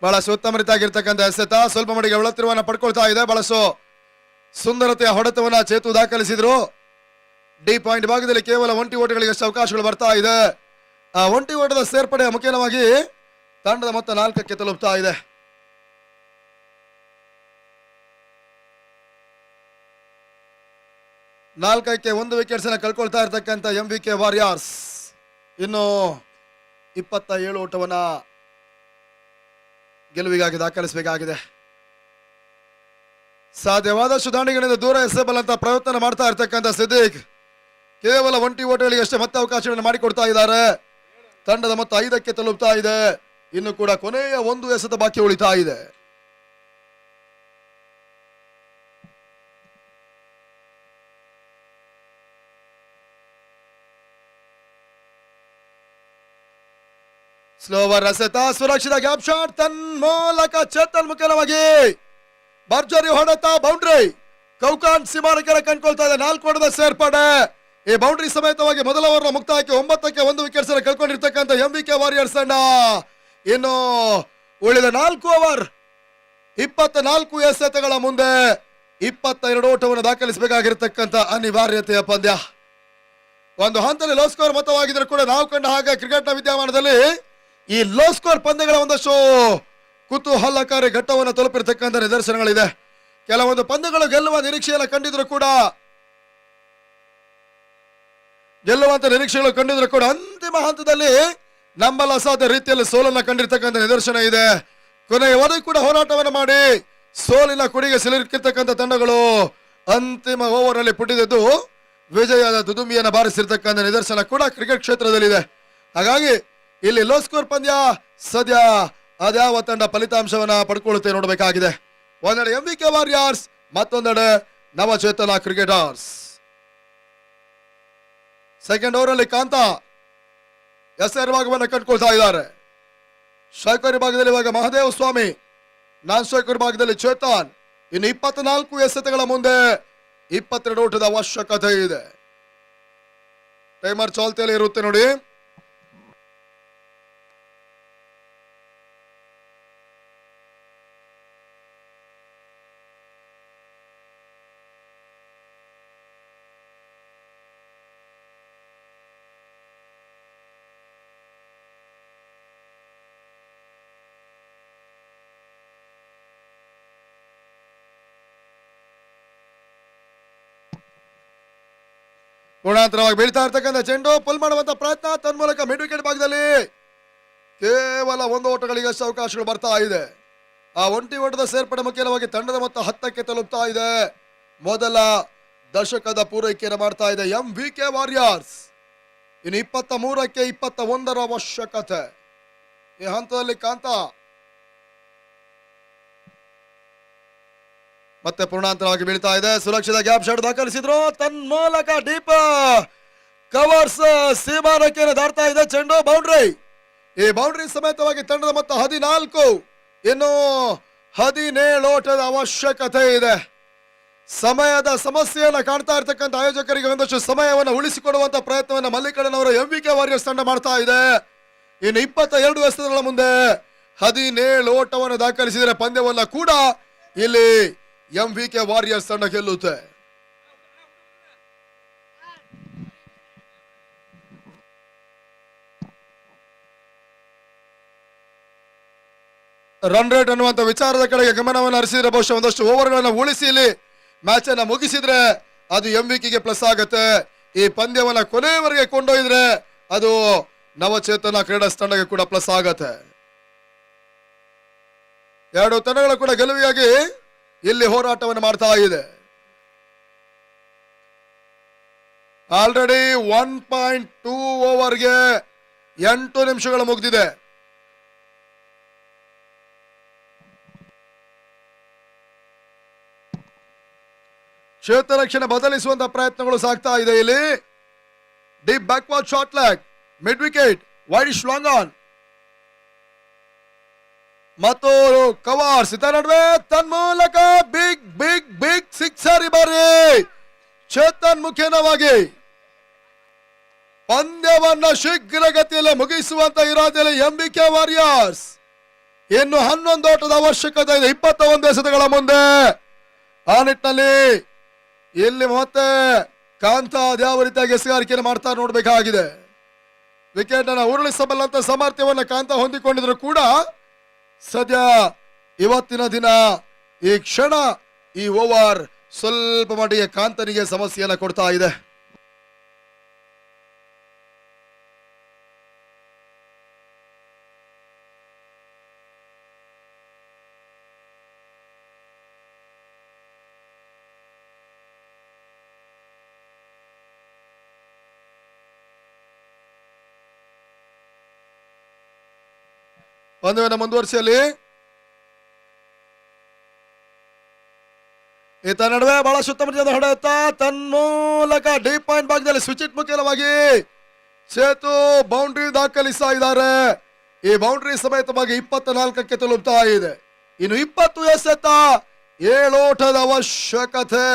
ಬಹಳ ಉತ್ತಮ ರೀತಿಯಾಗಿರ್ತಕ್ಕಂಥ ಎಸೆತ ಸ್ವಲ್ಪ ಮಟ್ಟಿಗೆ ಒಳತಿರುವನ್ನ ಪಡ್ಕೊಳ್ತಾ ಇದೆ. ಬಹಳ ಸುಂದರತೆಯ ಹೊಡೆತವನ್ನ ಚೇತು ದಾಖಲಿಸಿದ್ರು. ಡಿ ಪಾಯಿಂಟ್ ಭಾಗದಲ್ಲಿ ಕೇವಲ 1 ಓಟಗಳಿಗೆ ಎಷ್ಟು ಅವಕಾಶಗಳು ಬರ್ತಾ ಇದೆ. ಆ 1 ಓಟದ ಸೇರ್ಪಡೆ ಮುಖ್ಯವಾಗಿ ತಂಡದ ಮೊತ್ತ 4ಕ್ಕೆ ತಲುಪ್ತಾ ಇದೆ. ನಾಲ್ಕಕ್ಕೆ 1 ವಿಕೆಟ್ಸ್ ಅನ್ನ ಕಳ್ಕೊಳ್ತಾ ಇರ್ತಕ್ಕಂಥ MVK ವಾರಿಯರ್ಸ್ ಇನ್ನು 27 ಓಟವನ್ನ ಗೆಲುವಿಗಾಗಿ ದಾಖಲಿಸಬೇಕಾಗಿದೆ. ಸಾಧ್ಯವಾದಷ್ಟು ದಾಂಡಿಗಳಿಂದ ದೂರ ಎಸೆಬಲ್ ಅಂತ ಪ್ರಯತ್ನ ಮಾಡ್ತಾ ಇರ್ತಕ್ಕಂಥ ಸಿದ್ದಿಕ್ ಕೇವಲ 1 ಓಟಗಳಿಗೆ ಅಷ್ಟೇ ಮತ್ತೆ ಅವಕಾಶಗಳನ್ನು ಮಾಡಿಕೊಡ್ತಾ ಇದ್ದಾರೆ. ತಂಡದ ಮೊತ್ತ 5ಕ್ಕೆ ತಲುಪ್ತಾ ಇದೆ. ಇನ್ನು ಕೂಡ ಕೊನೆಯ 1 ಎಸೆತ ಬಾಕಿ ಉಳಿತಾ ಇದೆ. ಸ್ಲೋವರ್ ಎಸೆತ ಸುರಕ್ಷಿತ ಗ್ಯಾಪ್ ಶಾಟ್ ತನ್ಮೂಲಕ ಚೇತನ್ ಮುಖ್ಯವಾಗಿ ಭರ್ಜರಿ ಹೊಡೆತ ಬೌಂಡ್ರಿ ಕೌಕಾನ್ ಸೀಮಾರಕ್ಕೆ ಕಂಡುಕೊಳ್ತಾ ಇದೆ. 4 ಓಟದ ಸೇರ್ಪಡೆ. ಈ ಬೌಂಡ್ರಿ ಸಮೇತವಾಗಿ ಮೊದಲ ಓವರ್ ಮುಕ್ತಾಯಕ್ಕೆ 9ಕ್ಕೆ 1 ವಿಕೆಟ್ಸ್ ಅನ್ನು ಕಳ್ಕೊಂಡಿರ್ತಕ್ಕಂಥ MVK ವಾರಿಯರ್ಸ್ ತಂಡ ಇನ್ನು ಉಳಿದ 4 ಓವರ್ 24 ಎಸೆತಗಳ ಮುಂದೆ 22 ಓಟವನ್ನು ದಾಖಲಿಸಬೇಕಾಗಿರ್ತಕ್ಕಂಥ ಅನಿವಾರ್ಯತೆಯ ಪಂದ್ಯ. ಒಂದು ಹಂತದಲ್ಲಿ ಲೋ ಸ್ಕೋರ್ ಮೊತ್ತವಾಗಿದ್ರೂ ಕೂಡ ನಾವು ಕಂಡ ಹಾಗೆ ಕ್ರಿಕೆಟ್ನ ವಿದ್ಯಮಾನದಲ್ಲಿ ಈ ಲೋ ಸ್ಕೋರ್ ಪಂದ್ಯಗಳ ಒಂದಷ್ಟು ಕುತೂಹಲಕಾರಿ ಘಟ್ಟವನ್ನು ತಲುಪಿರ್ತಕ್ಕಂಥ ನಿದರ್ಶನಗಳಿದೆ. ಕೆಲವೊಂದು ಪಂದ್ಯಗಳು ಗೆಲ್ಲುವ ನಿರೀಕ್ಷೆಯನ್ನು ಕಂಡಿದ್ರು ಕೂಡ ಅಂತಿಮ ಹಂತದಲ್ಲಿ ನಂಬಲು ಅಸಾಧ್ಯ ರೀತಿಯಲ್ಲಿ ಸೋಲನ್ನ ಕಂಡಿರ್ತಕ್ಕಂಥ ನಿದರ್ಶನ ಇದೆ. ಕೊನೆಯವರೆಗೂ ಕೂಡ ಹೋರಾಟವನ್ನು ಮಾಡಿ ಸೋಲಿನ ಕುಡಿಗೆ ಸಿಲುಕಿರ್ತಕ್ಕಂಥ ತಂಡಗಳು ಅಂತಿಮ ಓವರ್ ನಲ್ಲಿ ಪುಟಿದೆದ್ದು ವಿಜಯದ ದುದುಂಬಿಯನ್ನು ಬಾರಿಸಿರ್ತಕ್ಕಂಥ ನಿದರ್ಶನ ಕೂಡ ಕ್ರಿಕೆಟ್ ಕ್ಷೇತ್ರದಲ್ಲಿದೆ. ಹಾಗಾಗಿ ಇಲ್ಲಿ ಲೋ ಸ್ಕೋರ್ ಪಂದ್ಯ. ಸದ್ಯ ಅದ್ಯಾವ ತಂಡ ಫಲಿತಾಂಶವನ್ನ ಪಡ್ಕೊಳ್ಳುತ್ತೆ ನೋಡಬೇಕಾಗಿದೆ. ಒಂದೆಡೆ MVK ವಾರಿಯರ್ಸ್, ಮತ್ತೊಂದೆಡೆ ನವಚೇತನ ಕ್ರಿಕೆಟರ್ಸ್. ಸೆಕೆಂಡ್ ಓವರ್ ಅಲ್ಲಿ ಕಾಂತ ಎಸ್ಆರ್ ಭಾಗವನ್ನು ಕಂಡುಕೊಳ್ತಾ ಇದ್ದಾರೆ. ಸ್ಟ್ರೈಕರ್ ಭಾಗದಲ್ಲಿ ಇವಾಗ ಮಹದೇವ ಸ್ವಾಮಿ, ನಾನ್ ಸ್ಟ್ರೈಕರ್ ಭಾಗದಲ್ಲಿ ಚೇತನ್. ಇನ್ನು 24 ಎಸೆತಗಳ ಮುಂದೆ 22 ಓಟದ ಅವಶ್ಯಕತೆ ಇದೆ. ಟೈಮರ್ ಚಾಲ್ತಿಯಲ್ಲಿ ಇರುತ್ತೆ ನೋಡಿ. ಗುಣಾಂತರವಾಗಿ ಬೀಳ್ತಾ ಇರ್ತಕ್ಕಂಥ ಚೆಂಡು ಪುಲ್ ಮಾಡುವಂತ ಪ್ರಯತ್ನ, ತನ್ಮೂಲಕ ಮಿಡ್ ವಿಕೆಟ್ ಭಾಗದಲ್ಲಿ ಕೇವಲ 1 ಓಟಗಳಿಗಷ್ಟು ಅವಕಾಶಗಳು ಬರ್ತಾ ಇದೆ. ಆ ಒಂಟಿ ಓಟದ ಸೇರ್ಪಡೆ ಮುಖ್ಯವಾಗಿ ತಂಡದ ಮೊತ್ತ 10ಕ್ಕೆ ತಲುಪ್ತಾ ಇದೆ. ಮೊದಲ ದಶಕದ ಪೂರೈಕೆಯನ್ನು ಮಾಡ್ತಾ ಇದೆ MVK ವಾರಿಯರ್ಸ್. ಇನ್ನು 23ಕ್ಕೆ 21ರ ಅವಶ್ಯಕತೆ. ಈ ಹಂತದಲ್ಲಿ ಕಾಂತ ಮತ್ತೆ ಪೂರ್ಣಾಂತರವಾಗಿ ಬೀಳ್ತಾ ಇದೆ. ಸುರಕ್ಷಿತ ಗ್ಯಾಪ್ ಶಾಟ್ ದಾಖಲಿಸಿದ್ರು, ತನ್ಮೂಲಕ ಡೀಪ್ ಕವರ್ಸ್ ಸೀಮಾರೇಖೆಯನ್ನು ದಾಟ್ತಾ ಇದೆ. ಚೆಂಡು ಬೌಂಡ್ರಿ. ಈ ಬೌಂಡ್ರಿ ಸಮೇತವಾಗಿ ತಂಡದ ಮೊತ್ತ 14. ಇನ್ನು 17 ಓಟದ ಅವಶ್ಯಕತೆ ಇದೆ. ಸಮಯದ ಸಮಸ್ಯೆಯನ್ನ ಕಾಣ್ತಾ ಇರ್ತಕ್ಕಂಥ ಆಯೋಜಕರಿಗೆ ಒಂದಷ್ಟು ಸಮಯವನ್ನು ಉಳಿಸಿಕೊಡುವಂತ ಪ್ರಯತ್ನವನ್ನು ಮಲ್ಲಿಕಣ್ಣನ್ ಅವರ MVK ವಾರಿಯರ್ಸ್ ತಂಡ ಮಾಡ್ತಾ ಇದೆ. ಇನ್ನು 22 ಎಸೆತಗಳ ಮುಂದೆ 17 ಓಟವನ್ನು ದಾಖಲಿಸಿದರೆ ಪಂದ್ಯವನ್ನ ಕೂಡ ಇಲ್ಲಿ MVK ವಾರಿಯರ್ಸ್ ತಂಡ ಗೆಲ್ಲುತ್ತೆ. ರನ್ ರೇಟ್ ಅನ್ನುವಂತ ವಿಚಾರದ ಕಡೆಗೆ ಗಮನವನ್ನು ಹರಿಸಿದ್ರೆ ಬಹುಶಃ ಒಂದಷ್ಟು ಓವರ್ಗಳನ್ನು ಉಳಿಸಿ ಇಲ್ಲಿ ಮ್ಯಾಚ್ ಅನ್ನ ಮುಗಿಸಿದ್ರೆ ಅದು MVKಗೆ ಪ್ಲಸ್ ಆಗುತ್ತೆ. ಈ ಪಂದ್ಯವನ್ನ ಕೊನೆಯವರೆಗೆ ಕೊಂಡೊಯ್ದ್ರೆ ಅದು ನವಚೇತನ ಕ್ರೀಡಾಸ್ ತಂಡಕ್ಕೆ ಕೂಡ ಪ್ಲಸ್ ಆಗತ್ತೆ. ಎರಡು ತಂಡಗಳು ಕೂಡ ಗೆಲುವಿಗಾಗಿ ಇಲ್ಲಿ ಹೋರಾಟವನ್ನು ಮಾಡ್ತಾ ಇದೆ. ಆಲ್ರೆಡಿ 1.2 ಓವರ್ಗೆ 8 ನಿಮಿಷಗಳು ಮುಗಿದಿದೆ. ಕ್ಷೇತ್ರ ರಕ್ಷಣೆ ಬದಲಿಸುವಂತ ಪ್ರಯತ್ನಗಳು ಸಾಗ್ತಾ ಇದೆ. ಇಲ್ಲಿ deep backward short leg, mid wicket, wide long on ಮತ್ತು ಕವರ್ಸ್. ಇದರ ನಡುವೆ ತನ್ಮೂಲಕ ಬಿಗ್ ಬಿಗ್ ಬಿಗ್ ಸಿಕ್ಸರ್. ಈ ಬಾರಿ ಚೇತನ್ ಮುಖೇನವಾಗಿ ಪಂದ್ಯವನ್ನ ಶೀಘ್ರಗತಿಯಲ್ಲಿ ಮುಗಿಸುವಂತ ಇರಾದಲ್ಲಿ MVK ವಾರಿಯರ್ಸ್. ಇನ್ನು 11 ಓಟದ ಅವಶ್ಯಕತೆ ಇದೆ 21 ಎಸೆತಗಳ ಮುಂದೆ. ಆ ನಿಟ್ಟಿನಲ್ಲಿ ಇಲ್ಲಿ ಮತ್ತೆ ಕಾಂತ ಯಾವ ರೀತಿಯಾಗಿ ಎಸೆಗಾರಿಕೆಯನ್ನು ಮಾಡ್ತಾ ನೋಡ್ಬೇಕಾಗಿದೆ. ವಿಕೆಟ್ ಅನ್ನ ಉರುಳಿಸಬಲ್ಲಂತ ಸಾಮರ್ಥ್ಯವನ್ನ ಕಾಂತ ಹೊಂದಿಕೊಂಡಿದ್ರು ಕೂಡ ಸದ್ಯ ಇವತ್ತಿನ ದಿನ ಈ ಕ್ಷಣ ಈ ಓವರ್ ಸ್ವಲ್ಪ ಮಟ್ಟಿಗೆ ಕಾಂತನಿಗೆ ಸಮಸ್ಯೆಯನ್ನ ಕೊಡ್ತಾ ಇದೆ. ಪಂದ್ಯವನ್ನು ಮುಂದುವರಿಸಲಿ. ಈತ ನಡುವೆ ಬಹಳ ಸುತ್ತಮುತ್ತದ ಹೊಡೆಯುತ್ತ ತನ್ಮೂಲಕ ಡೀಪ್ ಪಾಯಿಂಟ್ ಭಾಗದಲ್ಲಿ ಸ್ವಿಚ್ ಇಟ್ ಮುಖ್ಯವಾಗಿ ಸೇತು ಬೌಂಡ್ರಿ ದಾಖಲಿಸ್ತಾ ಇದ್ದಾರೆ. ಈ ಬೌಂಡ್ರಿ ಸಮೇತವಾಗಿ 24ಕ್ಕೆ ತಲುಪ್ತಾ ಇದೆ. ಇನ್ನು 20 ಎಸೆತ 7 ಓಟದ ಅವಶ್ಯಕತೆ.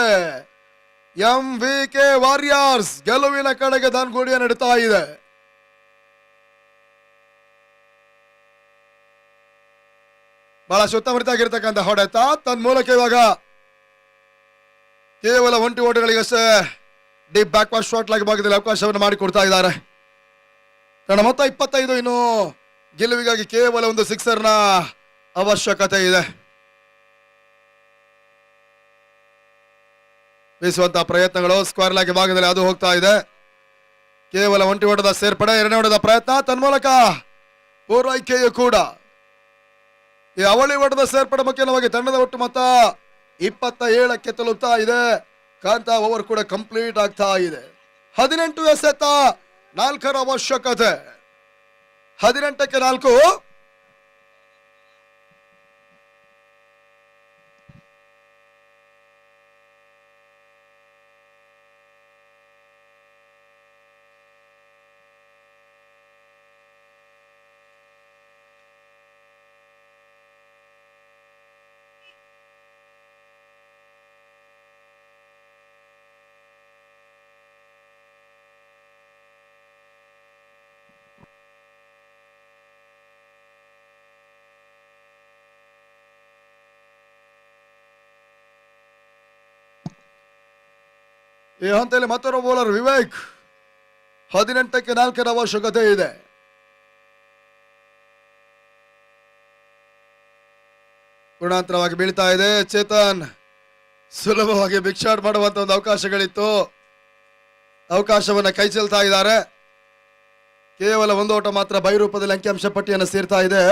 MVK ವಾರಿಯರ್ಸ್ ಗೆಲುವಿನ ಕಡೆಗೆ ದಾನ್ಗೂಡಿಯ ನಡೀತಾ ಇದೆ. ಬಹಳ ಸುತ್ತಮುತ್ತಾಗಿರ್ತಕ್ಕಂಥ ಹೊಡೆತ ತನ್ಮೂಲಕ ಇವಾಗ ಕೇವಲ 1 ಓಟಗಳಿಗಷ್ಟೇ ಡೀಪ್ ಬ್ಯಾಕ್ವರ್ಡ್ ಶಾರ್ಟ್ ಲೆಗ್ ಭಾಗದಲ್ಲಿ ಅವಕಾಶವನ್ನು ಮಾಡಿಕೊಡ್ತಾ ಇದ್ದಾರೆ. ಕಾರಣ ಮೊತ್ತ 25. ಇನ್ನು ಗೆಲುವಿಗಾಗಿ ಕೇವಲ ಒಂದು ಸಿಕ್ಸರ್ನ ಅವಶ್ಯಕತೆ ಇದೆ. ಬೀಸುವಂತಹ ಪ್ರಯತ್ನಗಳು ಸ್ಕ್ವೇರ್ ಲೆಗ್ ಭಾಗದಲ್ಲಿ ಅದು ಹೋಗ್ತಾ ಇದೆ. ಕೇವಲ 1 ಓಟದ ಸೇರ್ಪಡೆ, 2ನೇ ಓಟದ ಪ್ರಯತ್ನ, ತನ್ಮೂಲಕ ಪೂರೈಕೆಯು ಕೂಡ. ಈ ಅವಳಿ ಓಟದ ಸೇರ್ಪಡೆ ಮುಖ್ಯವಾಗಿ ತಂಡದ ಒಟ್ಟು ಮೊತ್ತ 27ಕ್ಕೆ ತಲುಪ್ತಾ ಇದೆ. ಕಾಂತ ಓವರ್ ಕೂಡ ಕಂಪ್ಲೀಟ್ ಆಗ್ತಾ ಇದೆ. 18 ಎಸೆತ 4ರ ಅವಶ್ಯಕತೆ. 18-4. ಈ ಹಂತದಲ್ಲಿ ಮತ್ತೊಬ್ಬ ಬೌಲರ್ ವಿವೇಕ್. 18-4 ಅವಶ್ಯಕತೆ ಇದೆ. ಗುಣಾಂತರವಾಗಿ ಬೀಳ್ತಾ ಇದೆ. ಚೇತನ್ ಸುಲಭವಾಗಿ ಬಿಗ್ ಶಾಟ್ ಮಾಡುವಂತ ಒಂದು ಅವಕಾಶಗಳಿತ್ತು, ಅವಕಾಶವನ್ನ ಕೈ ಚೆಲ್ತಾ ಇದ್ದಾರೆ. ಕೇವಲ ಒಂದು ಓಟ ಮಾತ್ರ ಬೈ ರೂಪದಲ್ಲಿ ಅಂಕಿಅಂಶ ಪಟ್ಟಿಯನ್ನು ಸೇರ್ತಾ ಇದೆ.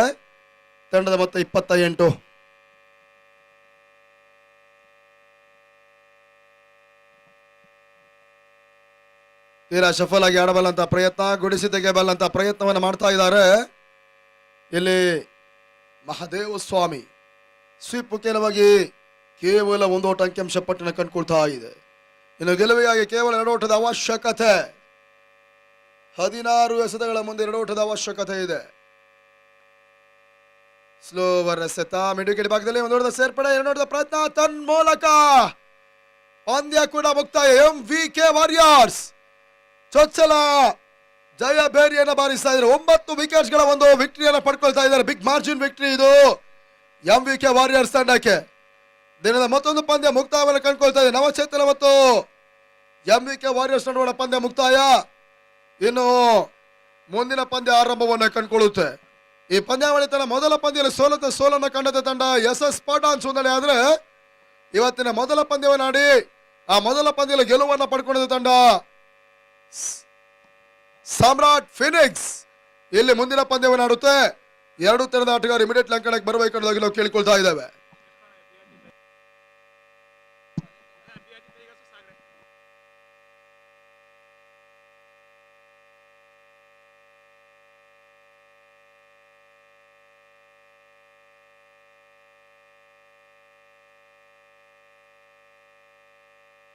ತಂಡದ ಮೊತ್ತ 28. ತೀರಾ ಶಫಲ್ ಆಗಿ ಆಡಬಲ್ಲಂತ ಪ್ರಯತ್ನ, ಗುಡಿಸಿ ತೆಗೆಯಬಲ್ಲಂತ ಪ್ರಯತ್ನವನ್ನು ಮಾಡ್ತಾ ಇದ್ದಾರೆ. ಇಲ್ಲಿ ಮಹದೇವ ಸ್ವಾಮಿ ಸ್ವೀಪ್ ಮುಖ್ಯವಾಗಿ ಕೇವಲ ಒಂದು ಓಟ ಅಂಕಿಅಂಶ ಪಟ್ಟಿನ ಕಂಡುಕೊಳ್ತಾ ಇದೆ. ಇನ್ನು ಗೆಲುವಿಗಾಗಿ ಕೇವಲ 2 ಓಟದ ಅವಶ್ಯಕತೆ. 16 ಎಸೆತಗಳ ಮುಂದೆ 2 ಓಟದ ಅವಶ್ಯಕತೆ ಇದೆ. ಸ್ಲೋವರ್ ಎಸೆತ ಮಿಡ್ ಭಾಗದಲ್ಲಿ ಒಂದು ಓಟದ ಸೇರ್ಪಡೆ, 2 ಓಟದ ಪ್ರಯತ್ನ, ತನ್ಮೂಲಕ ಪಂದ್ಯ ಕೂಡ ಮುಕ್ತಾಯ. MVK ವಾರಿಯರ್ಸ್ ಚೊಚ್ಚಲ ಜಯ ಬೇರಿಯನ್ನು ಬಾರಿಸ್ತಾ ಇದ್ದಾರೆ. 9 ವಿಕೆಟ್ಸ್ ಗಳ ಒಂದು ವಿಕ್ಟರಿಯನ್ನು ಪಡ್ಕೊಳ್ತಾ ಇದ್ದಾರೆ. ಬಿಗ್ ಮಾರ್ಜಿನ್ ವಿಕ್ಟರಿ ಇದು MVK ವಾರಿಯರ್ಸ್ ತಂಡಕ್ಕೆ. ದಿನದ ಮತ್ತೊಂದು ಪಂದ್ಯ ಮುಕ್ತಾಯವನ್ನು ಕಂಡುಕೊಳ್ತಾ ಇದೆ. ನವಚೇತನ ಮತ್ತು MVK ವಾರಿಯರ್ಸ್ ನಡುವಣ ಪಂದ್ಯ ಮುಕ್ತಾಯ. ಇನ್ನು ಮುಂದಿನ ಪಂದ್ಯ ಆರಂಭವನ್ನು ಕಂಡುಕೊಳ್ಳುತ್ತೆ. ಈ ಪಂದ್ಯಾವಳಿ ತನ್ನ ಮೊದಲ ಪಂದ್ಯದಲ್ಲಿ ಸೋಲನ್ನು ಕಂಡದ ತಂಡ SS ಪಠಾಣ್ ಸೋದನೆ ಆದ್ರೆ ಇವತ್ತಿನ ಮೊದಲ ಪಂದ್ಯವನ್ನು ಆಡಿ ಆ ಮೊದಲ ಪಂದ್ಯದಲ್ಲಿ ಗೆಲುವನ್ನು ಪಡ್ಕೊಂಡಿದ್ದ ತಂಡ ಸಾಮ್ರಾಟ್ ಫಿನಿಕ್ಸ್ ಇಲ್ಲಿ ಮುಂದಿನ ಪಂದ್ಯವನ್ನು ಆಡುತ್ತೆ. 2 ತಂಡದ ಆಟಗಾರರು ಇಮಿಡಿಯೇಟ್ ಅಂಕಣಕ್ಕೆ ಬರಬೇಕೆಂಬುದಾಗಿ ನಾವು ಕೇಳಿಕೊಳ್ತಾ ಇದ್ದೇವೆ.